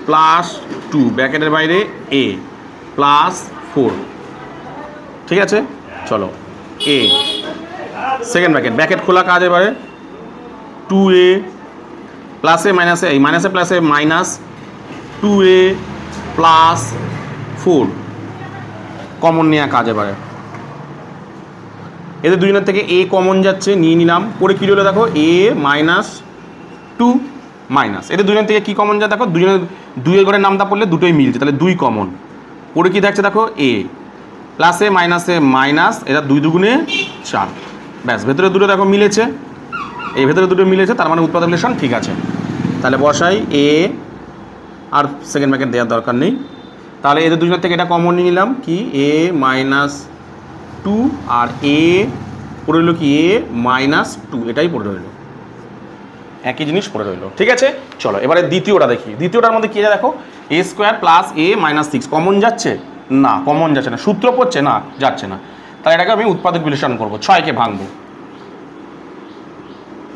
প্লাস 2 ব্র্যাকেটের বাইরে a প্লাস 4, ঠিক আছে? চলো a সেকেন্ড ব্র্যাকেট খোলা কাজ, এবারে 2a প্লাসে মাইনাসে এই মাইনাসে প্লাসে মাইনাস 2a প্লাস 4 কমন নেওয়া কাজ। এবারে এদের দুজনের থেকে a কমন যাচ্ছে, নিয়ে নিলাম। পরে কী হলো দেখো, a মাইনাস 2 মাইনাস, এদের দুজনের থেকে কী কমন যায় দেখো, দুজনের 2 এর ঘরের নামটা পড়লে দুটোই মিলছে, তাহলে 2 কমন। পরে কী দেখছে দেখো, a প্লাসে মাইনাসে মাইনাস, এটা 2 দুগুণে 4, ব্যাস ভেতরে দুটো দেখো মিলেছে, এই ভেতরে দুটো মিলেছে, তার মানে উৎপাদক বিশ্লেষণ ঠিক আছে। তাহলে বসাই a, আর সেকেন্ড ব্র্যাকেট দেওয়ার দরকার নেই। তাহলে এদের দুজনের থেকে এটা কমন নিয়ে নিলাম, কি a মাইনাস 2, আর a পড়ে রইল কি a মাইনাস 2, এটাই পড়ে রইল, একই জিনিস পড়ে রইল, ঠিক আছে? চলো এবারে দ্বিতীয়টা দেখি। দ্বিতীয়টার মধ্যে কী আছে দেখো, a square plus a minus 6 common যাচ্ছে না, কমন যাচ্ছে না, সূত্র পড়ছে না, যাচ্ছে না। তাহলে এটাকে আমি উৎপাদক বিশ্লেষণ করবো, 6কে ভাঙবো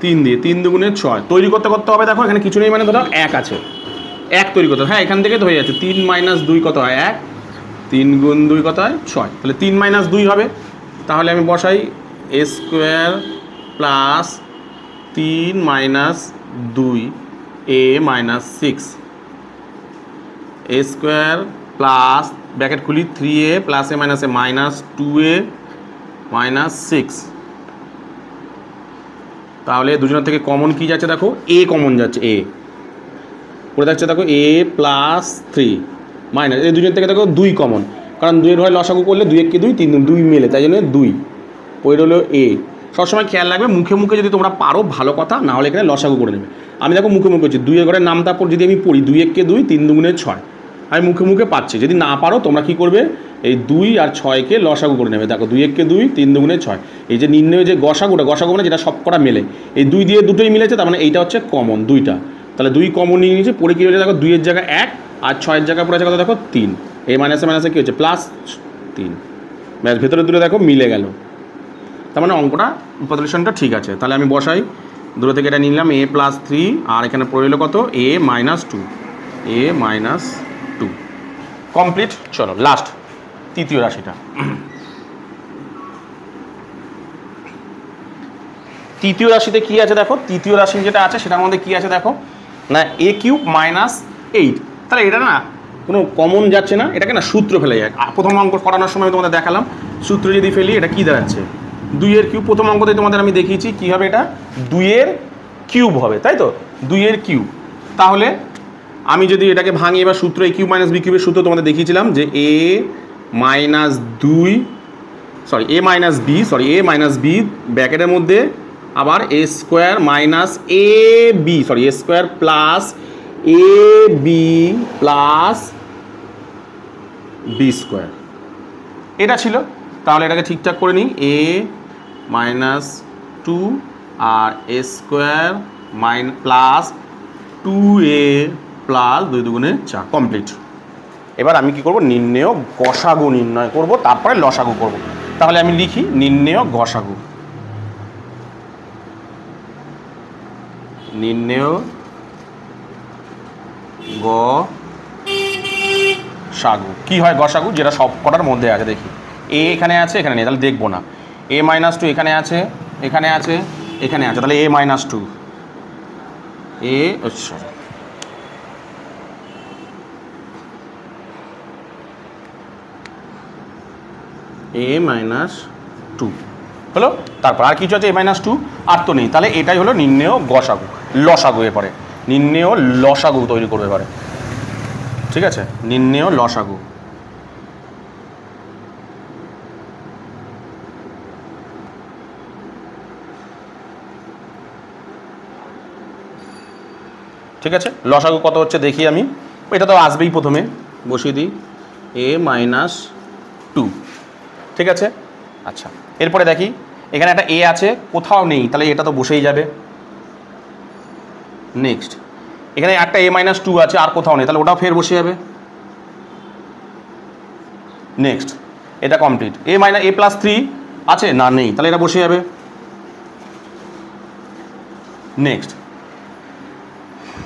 3 দিয়ে, 3 দুগুণে 6 তৈরি করতে হবে। দেখো এখানে কিছু নেই, মানে ধরো 1 আছে, 1 তৈরি করতে হবে। হ্যাঁ, এখান থেকে তো হয়ে যাচ্ছে, 3 মাইনাস 2 কত হয় 1, 3 গুণ 2 কত হয় 6, তাহলে 3 মাইনাস 2 হবে। তাহলে আমি বসাই a square plus 3 minus 2 a minus 6, a square plus bracket খুলি 3a প্লাসে মাইনাসে মাইনাস 2a মাইনাস 6। তাহলে দুজনের থেকে কমন কী যাচ্ছে দেখো, a কমন যাচ্ছে, a পড়ে যাচ্ছে দেখো a প্লাস 3 মাইনাস, এই দুজনের থেকে দেখো 2 কমন, কারণ 2 এর হয় লসাগু করলে 2 1 কে 2 3 2 মেলে, তাই জন্য 2 পড়ে হলো a। সবসময় খেয়াল রাখবে, মুখে মুখে যদি তোমরা পারো ভালো কথা, না হলে এখানে লসাগু করে নেবে। আমি দেখো মুখে মুখে করছি, 2 এর ঘরের নামটা পর যদি আমি পড়ি 2 1 কে 2 3 দুগুণে 6, আমি মুখে মুখে পাচ্ছি। যদি না পারো তোমরা কী করবে, এই 2 আর 6কে লসাগু করে নেবে। দেখো 2 1 কে 2 3 দুগুণে 6, এই যে নির্ণয় যে গসাগুটা, গসাগু মানে যেটা সব কটা মেলে, এই 2 দিয়ে দুটোই মিলেছে, তার মানে এইটা হচ্ছে কমন 2টা। তাহলে 2 কমন নিয়ে নিয়েছে। পরে কী হয়েছে দেখো, 2 এর জায়গায় 1 আর 6 এর জায়গায় পড়ে আছে কত দেখো 3, এই মাইনাসে মাইনাসে কী হচ্ছে প্লাস 3, ব্যাস ভেতরে দুটো দেখো মিলে গেল, তার মানে অঙ্কটা উৎপাদক বিশ্লেষণটা ঠিক আছে। তাহলে আমি বসাই, দুটো থেকে এটা নিলাম a প্লাস 3, আর এখানে পড়ে এলো কত a minus 2, a minus 2 complete. চলো লাস্ট তৃতীয় রাশিটা। তৃতীয় রাশিতে কী আছে দেখো, তৃতীয় রাশি যেটা আছে সেটার মধ্যে কী আছে দেখো না, a কিউব মাইনাস 8। তাহলে এটা না কোনো কমন যাচ্ছে না, এটাকে না সূত্র ফেলে যায়। প্রথম অঙ্ক করানোর সময় তোমাদের দেখালাম, সূত্র যদি ফেলি এটা কী দাঁড়াচ্ছে 2 এর কিউব। প্রথম অঙ্কতে তোমাদের আমি দেখিয়েছি কী হবে, এটা 2 এর কিউব হবে, তাই তো 2 এর কিউব। তাহলে আমি যদি এটাকে ভাঙি, এবার সূত্র a কিউব মাইনাস b কিউবের সূত্র তোমাদের দেখিয়েছিলাম যে a minus a minus b ব্র্যাকেটের মধ্যে আবার a square minus a square plus a b plus b square, এটা ছিল। তাহলে এটাকে ঠিকঠাক করে নিই, a মাইনাস 2 আর a square plus 2a plus 2 দুগুণে 4 কমপ্লিট। এবার আমি কি করব, নির্ণেয় গসাগু নির্ণয় করব, তারপরে লসাগু করব। তাহলে আমি লিখি নির্ণেয় গসাগু, নির্ণেয় গসাগু কি হয়, গসাগু যেটা সব কটার মধ্যে আছে। দেখি a এখানে আছে, এখানে নেই, তাহলে দেখবো না। a মাইনাস 2 এখানে আছে, এখানে আছে, এখানে আছে, তাহলে a মাইনাস 2 a মাইনাস 2 হলো। তারপর আর কিছু আছে a মাইনাস 2, আর তো নেই। তাহলে এটাই হলো নির্ণেয় গসাগু, লসাগু। এরপরে নির্ণেয় লসাগু তৈরি করবে এবারে, ঠিক আছে, নির্ণেয় লসাগু। ঠিক আছে, লসাগু কত হচ্ছে দেখি আমি, এটা তো আসবেই, প্রথমে বসিয়ে দিই a মাইনাস 2, ঠিক আছে। আচ্ছা, এরপরে দেখি এখানে একটা a আছে, কোথাও নেই, তাহলে এটা তো বসেই যাবে। নেক্সট এখানে একটা a মাইনাস 2 আছে, আর কোথাও নেই, তাহলে ওটাও ফের বসে যাবে। নেক্সট এটা কমপ্লিট, a প্লাস 3 আছে না, নেই, তাহলে এটা বসে যাবে। নেক্সট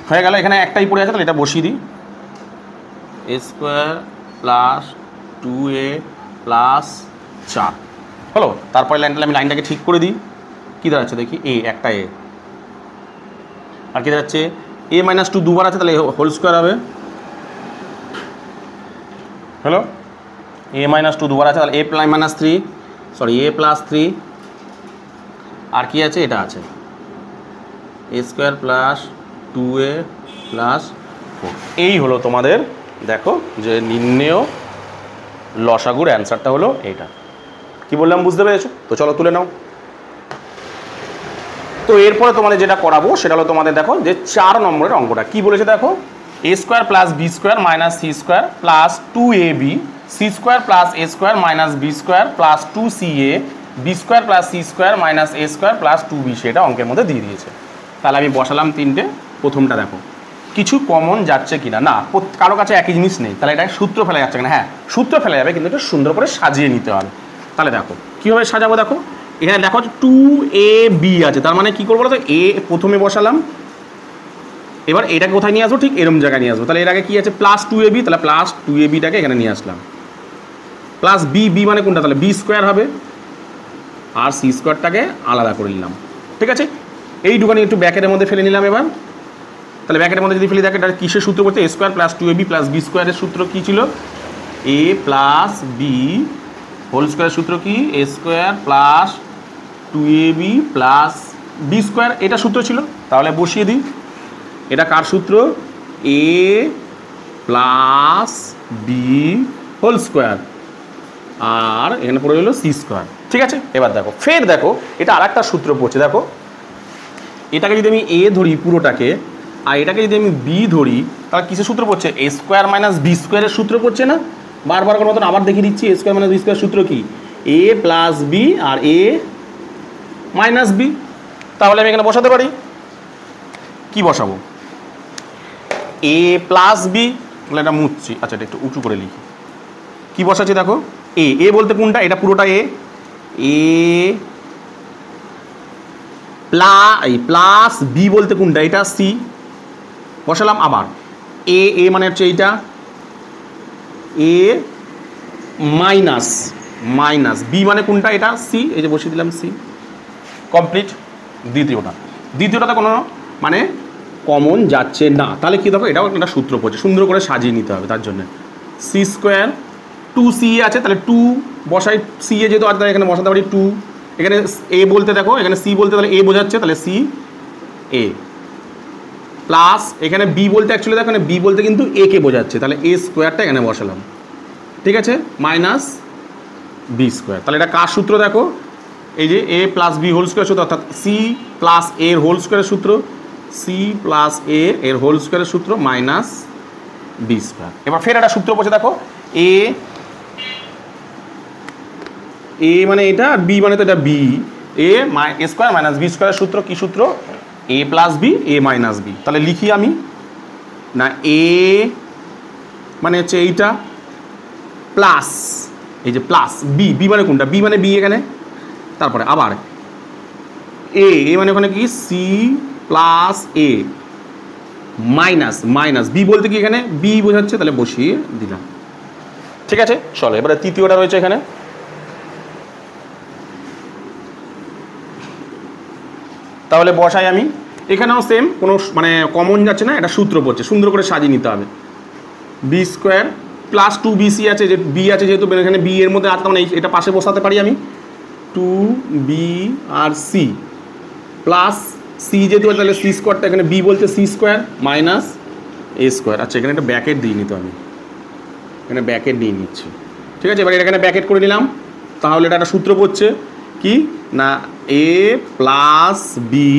হয়ে গেল, এখানে একটাই পড়ে আছে, তাহলে এটা বসিয়ে দিই, a square plus 2a plus 4 হলো। তারপরে আমি লাইনটাকে ঠিক করে দিই, কী দাঁড়াচ্ছে দেখি, একটা a, আর কি দাঁড়াচ্ছে a মাইনাস 2 দুবার আছে, তাহলে হোল স্কোয়ার হবে। হ্যালো, a মাইনাস 2 দুবার আছে, তাহলে a minus 3, sorry a plus 3, আর কি আছে, এটা আছে a square plus 2a plus 4। এই হলো তোমাদের, দেখো যে নির্ণেয় লসাগুর অ্যান্সারটা হলো এইটা। কি বললাম বুঝতে পেরেছো? তো চলো তুলে নাও। তো এরপরে তোমাদের যেটা করাবো সেটা হলো তোমাদের দেখো যে 4 নম্বরের অঙ্কটা কি বলেছে দেখো, a square plus B square minus c square plus 2ab, c square plus a square minus b square plus 2ca, b square plus c square minus a square plus 2b, সেটা অঙ্কের মধ্যে দিয়ে দিয়েছে। তাহলে আমি বসালাম তিনটে। প্রথমটা দেখো কিছু কমন যাচ্ছে কিনা, না কারো কাছে একই জিনিস নেই, তাহলে এটা সূত্র ফেলা যাচ্ছে কিনা, হ্যাঁ সূত্র ফেলা যাবে, কিন্তু এটা সুন্দর করে সাজিয়ে নিতে হবে। তাহলে দেখো কীভাবে সাজাবো, দেখো এখানে দেখো 2ab আছে, তার মানে কী করবো বলো তো, a প্রথমে বসালাম, এবার এটাকে কোথায় নিয়ে আসবো, ঠিক এরম জায়গায় নিয়ে আসবো। তাহলে এর আগে কী আছে প্লাস 2ab, তাহলে প্লাস 2abটাকে এখানে নিয়ে আসলাম, প্লাস বি মানে কোনটা, তাহলে বি স্কোয়ার হবে, আর সি স্কোয়ারটাকে আলাদা করে নিলাম। ঠিক আছে, এইটুখানি একটু ব্যাকেটের মধ্যে ফেলে নিলাম। এবার তাহলে ব্যাকেটের মধ্যে যদি ফেলে দেখে, এটা কিসের সূত্র পড়ছে, A square plus 2ab plus B স্কোয়ারের সূত্র কী ছিল, a প্লাস বি হোল স্কোয়ারের সূত্র কি, A square plus 2ab plus B square, এটা সূত্র ছিল। তাহলে বসিয়ে দিই, এটা কার সূত্র, a plus B whole square, আর এখানে পড়ে গেলো সি স্কোয়ার। ঠিক আছে, এবার দেখো ফের দেখো এটা আর একটা সূত্র পড়ছে, দেখো এটাকে যদি আমি a ধরি পুরোটাকে, আর এটাকে যদি আমি বি ধরি, তাহলে কিসের সূত্র পড়ছে, এ স্কোয়ার মাইনাস বি স্কোয়ারের সূত্র পড়ছে না। বারবার করে মতন আবার দেখিয়ে দিচ্ছি, এ স্কোয়ার মাইনাস বি স্কোয়ার সূত্র কি, এ প্লাস বি আর এ মাইনাস বি। তাহলে আমি এখানে বসাতে পারি, কি বসাবো, এ প্লাস বি, তাহলে এটা মুছছি, আচ্ছা এটা একটু উঁচু করে লিখি, কি বসাচ্ছি দেখো, এ বলতে কোনটা, এটা পুরোটা এ প্লাস বি বলতে কোনটা, এটা সি বসালাম। আবার এ মানে হচ্ছে এইটা, এ মাইনাস বি মানে কোনটা, এটা সি, এই যে বসিয়ে দিলাম সি। কমপ্লিট। দ্বিতীয়টাতে কোনো মানে কমন যাচ্ছে না, তাহলে কী দেখো এটাও একটা সূত্র পড়ছে, সুন্দর করে সাজিয়ে নিতে হবে। তার জন্য সি স্কোয়ার 2c আছে, তাহলে 2 বসাই, সি এ যেহেতু আছে তাহলে এখানে বসাতে পারি 2, এখানে এ বলতে দেখো এখানে সি বলতে তাহলে এ বোঝাচ্ছে, তাহলে সি এ প্লাস এখানে বি বলতে অ্যাকচুয়ালি দেখো এখানে বি বলতে কিন্তু এ কে বোঝাচ্ছে, তাহলে এ স্কোয়ারটা এখানে বসালাম। ঠিক আছে, মাইনাস বি স্কোয়ার, তাহলে এটা কার সূত্র দেখো, এই যে এ প্লাস বি হোল স্কোয়ার সূত্র, অর্থাৎ সি প্লাস এর হোল স্কোয়ারের সূত্র, সি প্লাস এর হোল স্কোয়ারের সূত্র মাইনাস বি স্কোয়ার। এবার ফের একটা সূত্র পড়ছে দেখো, এ মানে এটা, আর বি মানে তো এটা বি, এ স্কোয়ার মাইনাস বি স্কোয়ারের সূত্র, কি সূত্র, এ plus B A minus B. তাহলে লিখি আমি, না এ মানে হচ্ছে এইটা প্লাস, এই যে প্লাস বি মানে কোনটা, বি মানে বি এখানে, তারপরে আবার এ মানে ওখানে কি সি প্লাস এ মাইনাস বি বলতে কি এখানে বি বোঝাচ্ছে, তাহলে বসিয়ে দিলাম। ঠিক আছে, চলো এবারে তৃতীয়টা রয়েছে এখানে, তাহলে বসাই আমি, এখানেও সেম, কোনো মানে কমন যাচ্ছে না, এটা সূত্র পড়ছে, সুন্দর করে সাজিয়ে নিতে হবে। বি স্কোয়ার প্লাস 2bc আছে, যে বি আছে যেহেতু এখানে বি এর মধ্যে আছে, মানে এটা পাশে বসাতে পারি আমি, 2b আর সি প্লাস সি যেহেতু তাহলে সি স্কোয়ারটা এখানে বি বলতে C square minus a square. আচ্ছা এখানে একটা ব্যাকেট দিয়ে নিতে আমি, এখানে ব্যাকেট নিয়ে নিচ্ছি। ঠিক আছে, এবার এখানে ব্যাকেট করে নিলাম, তাহলে এটা একটা সূত্র পড়ছে কি না, এ প্লাস বি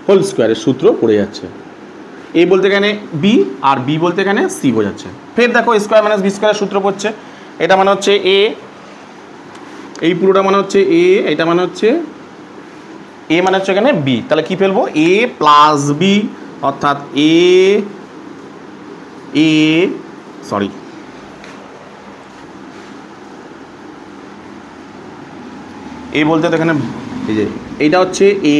হোল স্কোয়ারের সূত্র পড়ে যাচ্ছে। এ বলতে এখানে বি আর বি বলতে এখানে সি বোঝাচ্ছে। ফের দেখো স্কোয়ার মাইনাস বি স্কোয়ারের সূত্র পড়ছে, এটা মানে হচ্ছে এ, এই পুরোটা মানে হচ্ছে এ, এটা মানে হচ্ছে এ মানে হচ্ছে এখানে বি, তাহলে কি ফেলবো এ প্লাস বি, অর্থাৎ সরি এ বলতে তো এখানে এই যে এইটা হচ্ছে এ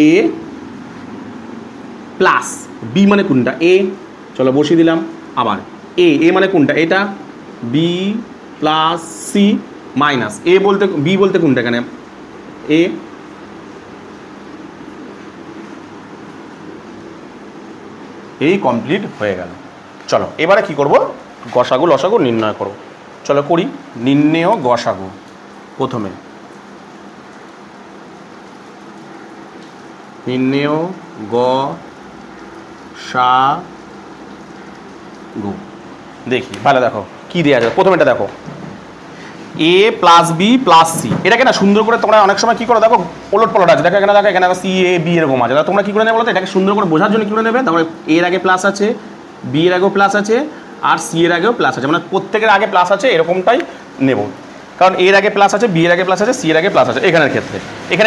প্লাস বি মানে কোনটা এ, চলো বসিয়ে দিলাম। আবার এ মানে কোনটা এটা, বি প্লাস সি মাইনাস এ বলতে বি বলতে কোনটা এখানে এ, এই কমপ্লিট হয়ে গেল। চলো এবারে কি করব, গসাগু লসাগু নির্ণয় করব। চলো করি, নির্ণেয় গসাগু। প্রথমে নির্ণেয় গসাগু দেখি, ভালো দেখো কি দেওয়া যায়। প্রথমেটা দেখো এ প্লাস বি প্লাস সি, এটাকে না সুন্দর করে তোমরা অনেক সময় কি করো দেখো ওলট পলট আছে, দেখো এখানে দেখো এখানে সি এ বি এরকম আছে, তোমরা কি করে নেবে বলো তো, এটাকে সুন্দর করে বোঝার জন্য কি করে নেবে, তারপরে এর আগে প্লাস আছে, বি এর আগেও প্লাস আছে, আর সি এর আগেও প্লাস আছে, মানে প্রত্যেকের আগে প্লাস আছে এরকমটাই নেব। কারণ এর আগে প্লাস আছে, বি এর আগে প্লাস আছে, সি এর আগে প্লাস আছে। এখানের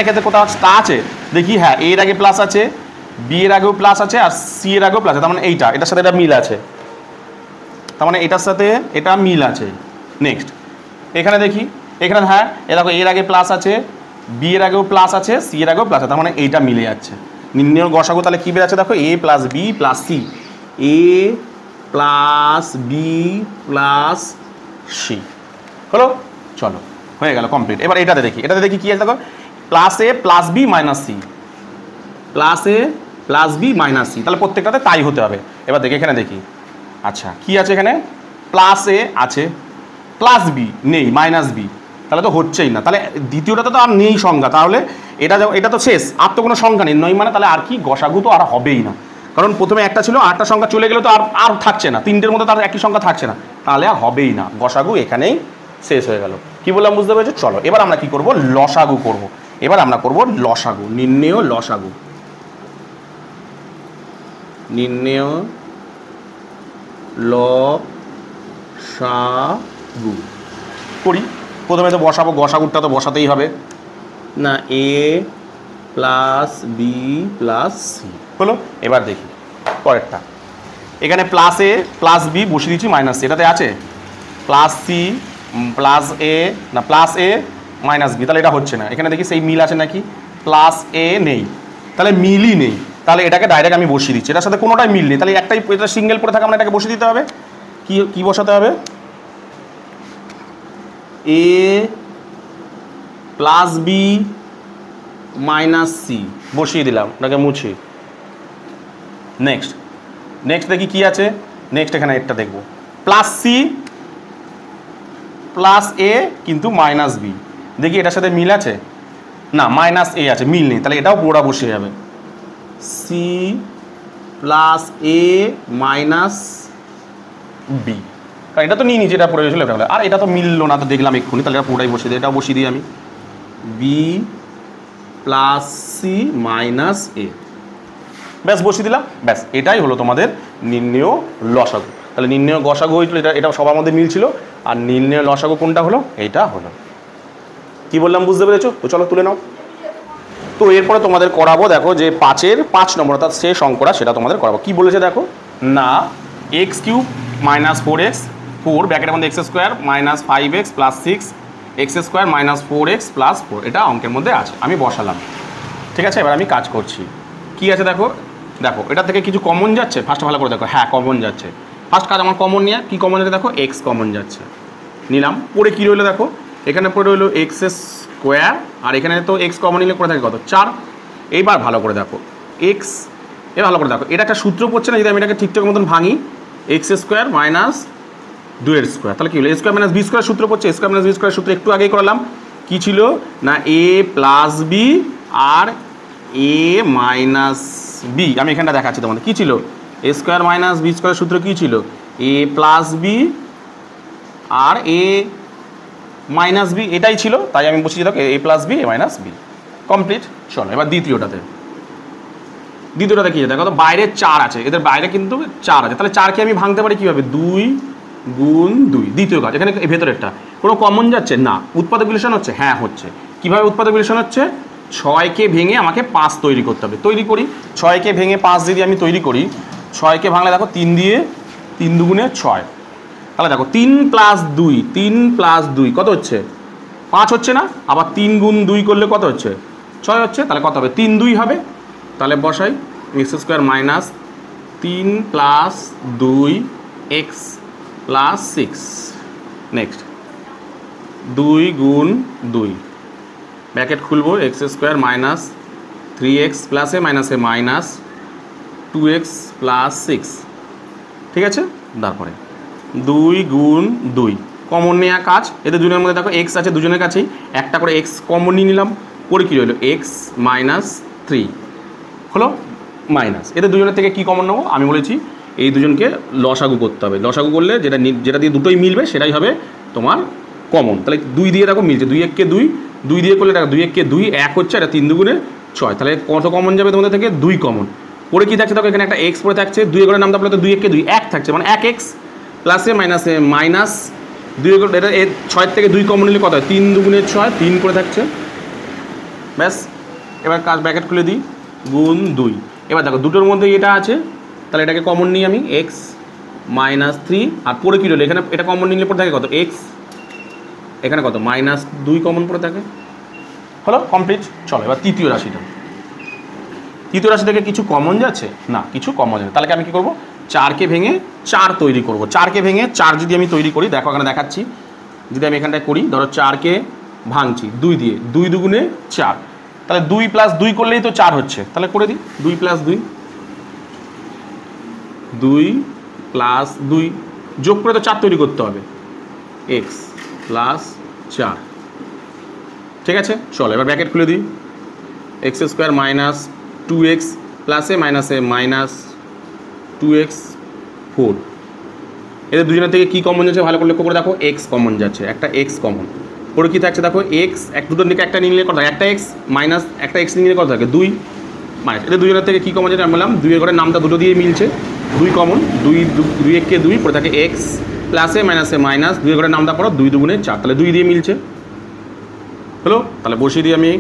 ক্ষেত্রে কোথাও তা আছে দেখি, হ্যাঁ এর আগে প্লাস আছে, বি এর আগেও প্লাস আছে, আর সি এর আগেও প্লাস আছে, তার মানে এটার সাথে এটা মিল আছে, তার মানে এটার সাথে এটা মিল আছে। নেক্সট এখানে দেখি, এখানে হ্যাঁ এ দেখো এর আগে প্লাস আছে, বি এর আগেও প্লাস আছে, সি এর আগেও প্লাস আছে, তার মানে এইটা মিলে যাচ্ছে। নির্ণয় গসাগু তাহলে কী বেরোচ্ছে দেখো, এ প্লাস বি প্লাস সি, এ প্লাস বি প্লাস সি হলো। চলো হয়ে গেল কমপ্লিট। এবার এটাতে দেখি কী আছে দেখো, plus A plus B minus C, plus A plus B minus C, তাহলে প্রত্যেকটাতে তাই হতে হবে। এবার দেখি এখানে দেখি, আচ্ছা কি আছে এখানে, প্লাস এ আছে, প্লাস বি নেই, মাইনাস বি, তাহলে তো হচ্ছেই না, তাহলে দ্বিতীয়টাতে তো আর নেই সংখ্যা, তাহলে এটা তো শেষ, আর তো কোনো সংখ্যা নেই, নয় মানে তাহলে আর কি গসাগু তো আর হবেই না, কারণ প্রথমে একটা ছিল, আটটা সংখ্যা চলে গেলে তো আর থাকছে না, তিনটের মধ্যে তার একই সংখ্যা থাকছে না, তাহলে আর হবেই না, গসাগু এখানেই শেষ হয়ে গেল। কি বললাম বুঝতে পেরেছো? চলো এবার আমরা কি করব, লসাগু করব। এবার আমরা করব লসাগু, নির্ণেয় লসাগু, নির্ণেয় লসাগু করি। প্রথমে তো বসাবো, গসাগুটা তো বসাতেই হবে না, এ প্লাস বি প্লাস সি হলো। এবার দেখি পরেরটা, এখানে প্লাস এ প্লাস বি বসিয়ে দিচ্ছি মাইনাস সি, এটাতে আছে প্লাস সি প্লাস এ না প্লাস এ মাইনাস বি, তাহলে এটা হচ্ছে না। এখানে দেখি সেই মিল আছে নাকি, প্লাস এ নেই, তাহলে মিলই নেই, তাহলে এটাকে ডাইরেক্ট আমি বসিয়ে দিচ্ছি, এটার সাথে কোনোটাই মিল নেই, তাহলে একটাই এটা সিঙ্গেল পড়ে থাকে, আমরা এটাকে বসিয়ে দিতে হবে। কি বসাতে হবে, এ প্লাস বি মাইনাস সি বসিয়ে দিলাম, ওটাকে মুছি। নেক্সট দেখি কি আছে, নেক্সট এখানে একটা দেখবো, প্লাস সি প্লাস এ কিন্তু মাইনাস বি, দেখি এটার সাথে মিল আছে না, মাইনাস এ আছে, মিল নেই, তাহলে এটাও পুরোটা বসে যাবে, সি প্লাস এ মাইনাস বি, কারণ এটা তো নিয়ে নিচে এটা পড়ে গেছিলো, এটা আর এটা তো মিললো না, তো দেখলাম এক্ষুনি, তাহলে এটা পুরোটাই বসিয়ে দিই, এটাও বসিয়ে দিই আমি, বি প্লাস সি মাইনাস এ, ব্যাস বসিয়ে দিলাম, ব্যাস এটাই হলো তোমাদের নির্ণেয় লসাগু। তাহলে নির্ণেয় গসাগু হয়েছিল, এটা সবার মধ্যে মিল ছিল, আর নির্ণেয় লসাগু কোনটা হলো, এইটা হলো। কি বললাম বুঝতে পেরেছো? তো চলো তুলে নাও। তো এরপরে তোমাদের করাবো, দেখো যে 5-এর 5 নম্বর অর্থাৎ শেষ অঙ্কটা, সেটা তোমাদের করাবো। কি বলেছে দেখো না, এক্স কিউব মাইনাস 4x 4 ব্র্যাকেটের মধ্যে x square minus 5x plus 6 x square minus 4x plus 4, এটা অঙ্কের মধ্যে আছে, আমি বসালাম। ঠিক আছে, এবার আমি কাজ করছি। কি আছে দেখো, এটা থেকে কিছু কমন যাচ্ছে, ফার্স্ট ভালো করে দেখো, হ্যাঁ কমন যাচ্ছে, ফার্স্ট কাজ আমার কমন নিয়ে, কি কমন যাচ্ছে দেখো, এক্স কমন যাচ্ছে, নিলাম। পরে কী রইলো দেখো, এখানে পরে রইলো এক্স স্কোয়ার, আর এখানে তো এক্স কমন নিলে পড়ে থাকে কত, 4। এইবার ভালো করে দেখো এক্স, ভালো করে দেখো, এটা একটা সূত্র পড়ছে না, যদি আমি এটাকে ঠিকঠাক মতন ভাঙি, এক্স স্কোয়ার মাইনাস 2 স্কোয়ার, তাহলে কী হলো, এ স্কোয়ার মাইনাস বি স্কোয়ার সূত্র পড়ছে, স্কোয়ার মাইনাস বি স্কোয়ার সূত্র একটু আগেই করলাম, কী ছিল না, এ প্লাস বি আর এ মাইনাস বি, আমি এখানটা দেখাচ্ছি তোমাদের, কী ছিল, এ স্কোয়ার মাইনাস বি স্কোয়ার সূত্র কী ছিল, এ প্লাস বি আর এ মাইনাস বি, এটাই ছিল, তাই আমি বসিয়ে দেখো এ plus B A minus B, complete. চলো এবার দ্বিতীয়টাতে, দ্বিতীয়টাতে কি দেখো তো বাইরে 4 আছে, এদের বাইরে কিন্তু 4 আছে, তাহলে 4কে আমি ভাঙতে পারি কীভাবে 2 গুণ 2। দ্বিতীয় কাজ, এখানে ভেতরেরটা কোনো কমন যাচ্ছে না, উৎপাদক বিলেশন হচ্ছে, হ্যাঁ হচ্ছে। কীভাবে উৎপাদক বিলেশন হচ্ছে, 6কে ভেঙে আমাকে 5 তৈরি করতে হবে, তৈরি করি। 6কে ভেঙে 5 যদি আমি তৈরি করি, 6কে ভাঙলে দেখো 3 দিয়ে 3 দুগুণে 6, তাহলে দেখো 3 প্লাস 2, 3 প্লাস 2 কত হচ্ছে 5 হচ্ছে না, আবার 3 গুণ 2 করলে কত হচ্ছে 6 হচ্ছে, তাহলে কত হবে 3 2 হবে। তাহলে বসাই x square minus 3 plus 2 x plus 6। Next 2 গুণ 2, ব্র্যাকেট খুলবো, এক্স স্কোয়ার মাইনাস 3x প্লাসে মাইনাসে মাইনাস 2x প্লাস 6, ঠিক আছে। তারপরে 2 গুণ 2, কমন নেওয়া কাজ, এদের দুজনের মধ্যে দেখো x আছে দুজনের কাছেই, একটা করে x কমন নিয়ে নিলাম, পরে কী রইলো x মাইনাস 3 হলো মাইনাস, এদের দুজনের থেকে কি কমন নেবো, আমি বলেছি এই দুজনকে লসাগু করতে হবে, লসাগু করলে যেটা দিয়ে দুটোই মিলবে সেটাই হবে তোমার কমন। তাহলে 2 দিয়ে দেখো মিলছে, 2 1 কে 2, 2 দিয়ে করলে দেখো 2 1 কে 2 1 হচ্ছে, এটা 3 দুগুণে 6, তাহলে কত কমন যাবে তোমাদের থেকে 2 কমন। পরে কী থাকছে দেখো এখানে একটা x পরে থাকছে, 2 করে নামটা পড়লে তো 2 1 কে 2 1 থাকছে, মানে 1x প্লাসে মাইনাসে মাইনাস 2, এটা 6 থেকে 2 কমন নিলে কত হয় 3 দুগুণে 6, 3 করে থাকছে, ব্যাস। এবার কাজ ব্র্যাকেট খুলে দিই, গুণ 2। এবার দেখো দুটোর মধ্যে এটা আছে, তাহলে এটাকে কমন নিই আমি, x মাইনাস 3, আর পরে কী রইল এখানে, এটা কমন নিলে পরে থাকে কত x, এখানে কত মাইনাস 2 কমন পড়ে থাকে, হলো কমপ্লিট। চলো এবার তৃতীয় রাশিটা, তৃতীয় রাশি থেকে কিছু কমন যাচ্ছে না, কিছু কমন যাচ্ছে, তাহলে আমি কী করবো 4কে ভেঙে 4 তৈরি করব। 4কে ভেঙে 4 যদি আমি তৈরি করি, দেখো এখানে দেখাচ্ছি, যদি আমি এখানটায় করি, ধরো 4কে ভাঙছি 2 দিয়ে, 2 দুগুণে 4, তাহলে 2 প্লাস 2 করলেই তো 4 হচ্ছে, তাহলে করে দিই 2 প্লাস 2, 2 প্লাস 2 যোগ করে তো 4 তৈরি করতে হবে, x প্লাস 4, ঠিক আছে। চলো এবার ব্র্যাকেট খুলে দিই, এক্স স্কোয়ার মাইনাস 2x প্লাসে মাইনাসে মাইনাস 2x 4, এদের দুজনের থেকে কী কমন যাচ্ছে ভালো করে লক্ষ্য করে দেখো, x কমন যাচ্ছে, একটা x কমন, পরে কী থাকছে দেখো x, দুটোর দিকে একটা নিলে কত থাকে, একটা x মাইনাস একটা x নিলে কত থাকে 2 মাইনাস, এদের দুজনের থেকে কী কমন যাচ্ছে আমি বললাম 2 এর ঘরের নামটা দুটো দিয়ে মিলছে, 2 কমন, 2 1 কে 2 পরে থাকে x প্লাসে মাইনাসে মাইনাস 2 এর ঘরের নামটা পড়ো 2 দুগুণে 4, তাহলে 2 দিয়ে মিলছে, হলো। তাহলে বসিয়ে দিই আমি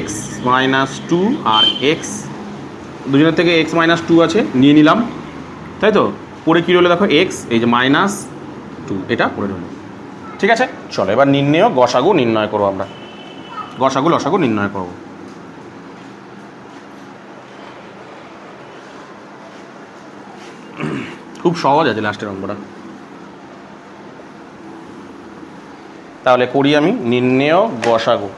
x মাইনাস 2 আর x, দুজনের থেকে x মাইনাস 2 আছে নিয়ে নিলাম, তাই তো। পরে কী রইলো দেখো x, এই যে মাইনাস 2, এটা পরে রইলো, ঠিক আছে। চলো এবার নির্ণয় গসাগু নির্ণয় করবো, আমরা গসাগু লসাগু নির্ণয় করবো। খুব সহজ আছে লাস্টের অঙ্কটা, তাহলে করি আমি নির্ণয় গসাগু।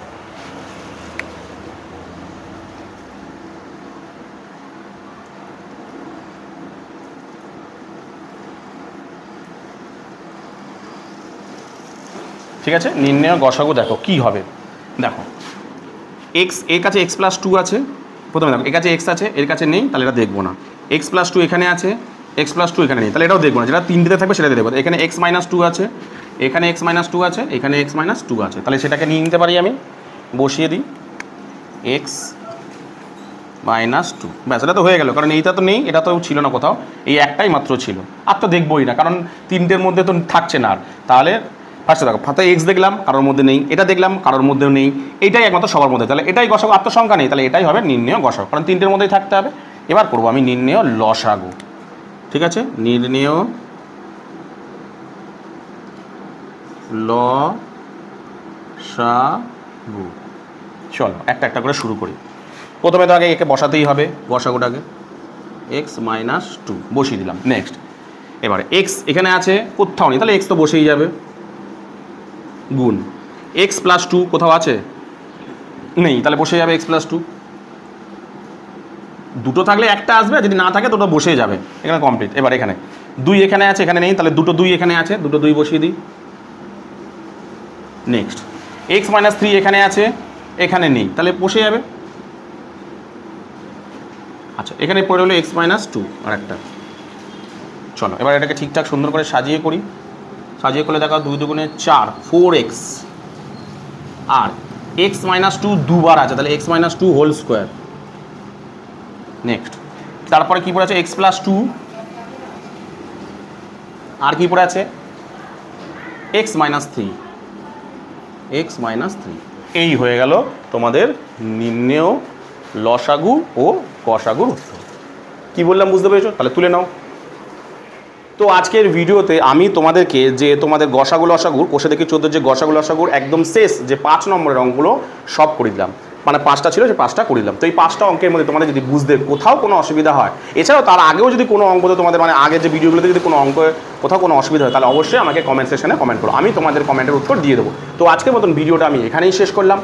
ঠিক আছে, নির্ণয় গসাগু দেখো কি হবে, দেখো x, এর কাছে x প্লাস 2 আছে, প্রথমে দেখো এর কাছে x আছে, এর কাছে নেই, তাহলে এটা দেখবো না। x প্লাস 2 এখানে আছে, x প্লাস 2 এখানে নেই, তাহলে এটাও দেখবো না, যেটা 3টিতে থাকবে সেটাতে দেখবো। এখানে x মাইনাস 2 আছে, এখানে x মাইনাস 2 আছে, এখানে x মাইনাস 2 আছে, তাহলে সেটাকে নিয়ে নিতে পারি আমি, বসিয়ে দিই x মাইনাস 2, ব্যাস এটা তো হয়ে গেল, কারণ এইটা তো নেই, এটা তো ছিল না কোথাও, এই একটাই মাত্র ছিল, আর তো দেখবোই না, কারণ 3টের মধ্যে তো থাকছে না আর। তাহলে ফার্স্টে দেখো ফার্স্টে x দেখলাম, কারোর মধ্যে নেই, এটা দেখলাম কারোর মধ্যেও নেই, এইটাই একমাত্র সবার মধ্যে, তাহলে এটাই গসাগু, আত্মসংখ্যা নেই, তাহলে এটাই হবে নির্ণয় গসাগু, কারণ 3টের মধ্যেই থাকতে হবে। এবার করবো আমি নির্ণয় লসাগু, ঠিক আছে, নির্ণয় লসাগু। চলো একটা একটা করে শুরু করি। প্রথমে তো আগে একে বসাতেই হবে গসাগুটাকে, x মাইনাস 2 বসিয়ে দিলাম। নেক্সট এবারে x এখানে আছে কোথাও নেই, তাহলে x তো বসেই যাবে, গুণ x প্লাস 2 কোথাও আছে নেই, তাহলে বসে যাবে x প্লাস 2, দুটো থাকলে একটা আসবে, যদি না থাকে দুটো বসে যাবে, এখানে কমপ্লিট। এবার এখানে 2 এখানে আছে, এখানে নেই, তাহলে দুটো 2 এখানে আছে, দুটো 2 বসিয়ে দিই। নেক্সট x মাইনাস 3 এখানে আছে, এখানে নেই, তাহলে বসে যাবে। আচ্ছা এখানে পড়ে হলো x মাইনাস 2 আর একটা। চলো এবার এটাকে ঠিকঠাক সুন্দর করে সাজিয়ে করি, সাজিয়ে করলে দেখো 2 দুগুণে 4 4x, আর x মাইনাস 2 দুবার আছে, তাহলে x minus 2 whole square. Next তারপরে কী পড়ে আছে এক্স প্লাস টু, আর কি পড়ে আছে x minus three, x minus three. এই হয়ে গেল তোমাদের নির্ণেয় লসাগু ও গসাগুর উত্তর। কী বললাম বুঝতে পেরেছো? তাহলে তুলে নাও। তো আজকের ভিডিওতে আমি তোমাদেরকে যে তোমাদের গসাগু লসাগুর কোষে দেখি 14 যে গসাগু লসাগুর একদম শেষ যে 5 নম্বরের অঙ্কগুলো সব করে দিলাম, মানে 5টা ছিল সে 5টা করে দিলাম। তো এই 5টা অঙ্কের মধ্যে তোমাদের যদি বুঝতে কোথাও কোনো অসুবিধা হয়, এছাড়াও তার আগেও যদি কোনো অঙ্কতে তোমাদের মানে আগের যে ভিডিওগুলোতে যদি কোনো অঙ্ক কোথাও কোনো অসুবিধা হয়, তাহলে অবশ্যই আমাকে কমেন্ট সেকশনে কমেন্ট করো, আমি তোমাদের কমেন্টের উত্তর দিয়ে দেবো। তো আজকের মতন ভিডিওটা আমি এখানেই শেষ করলাম।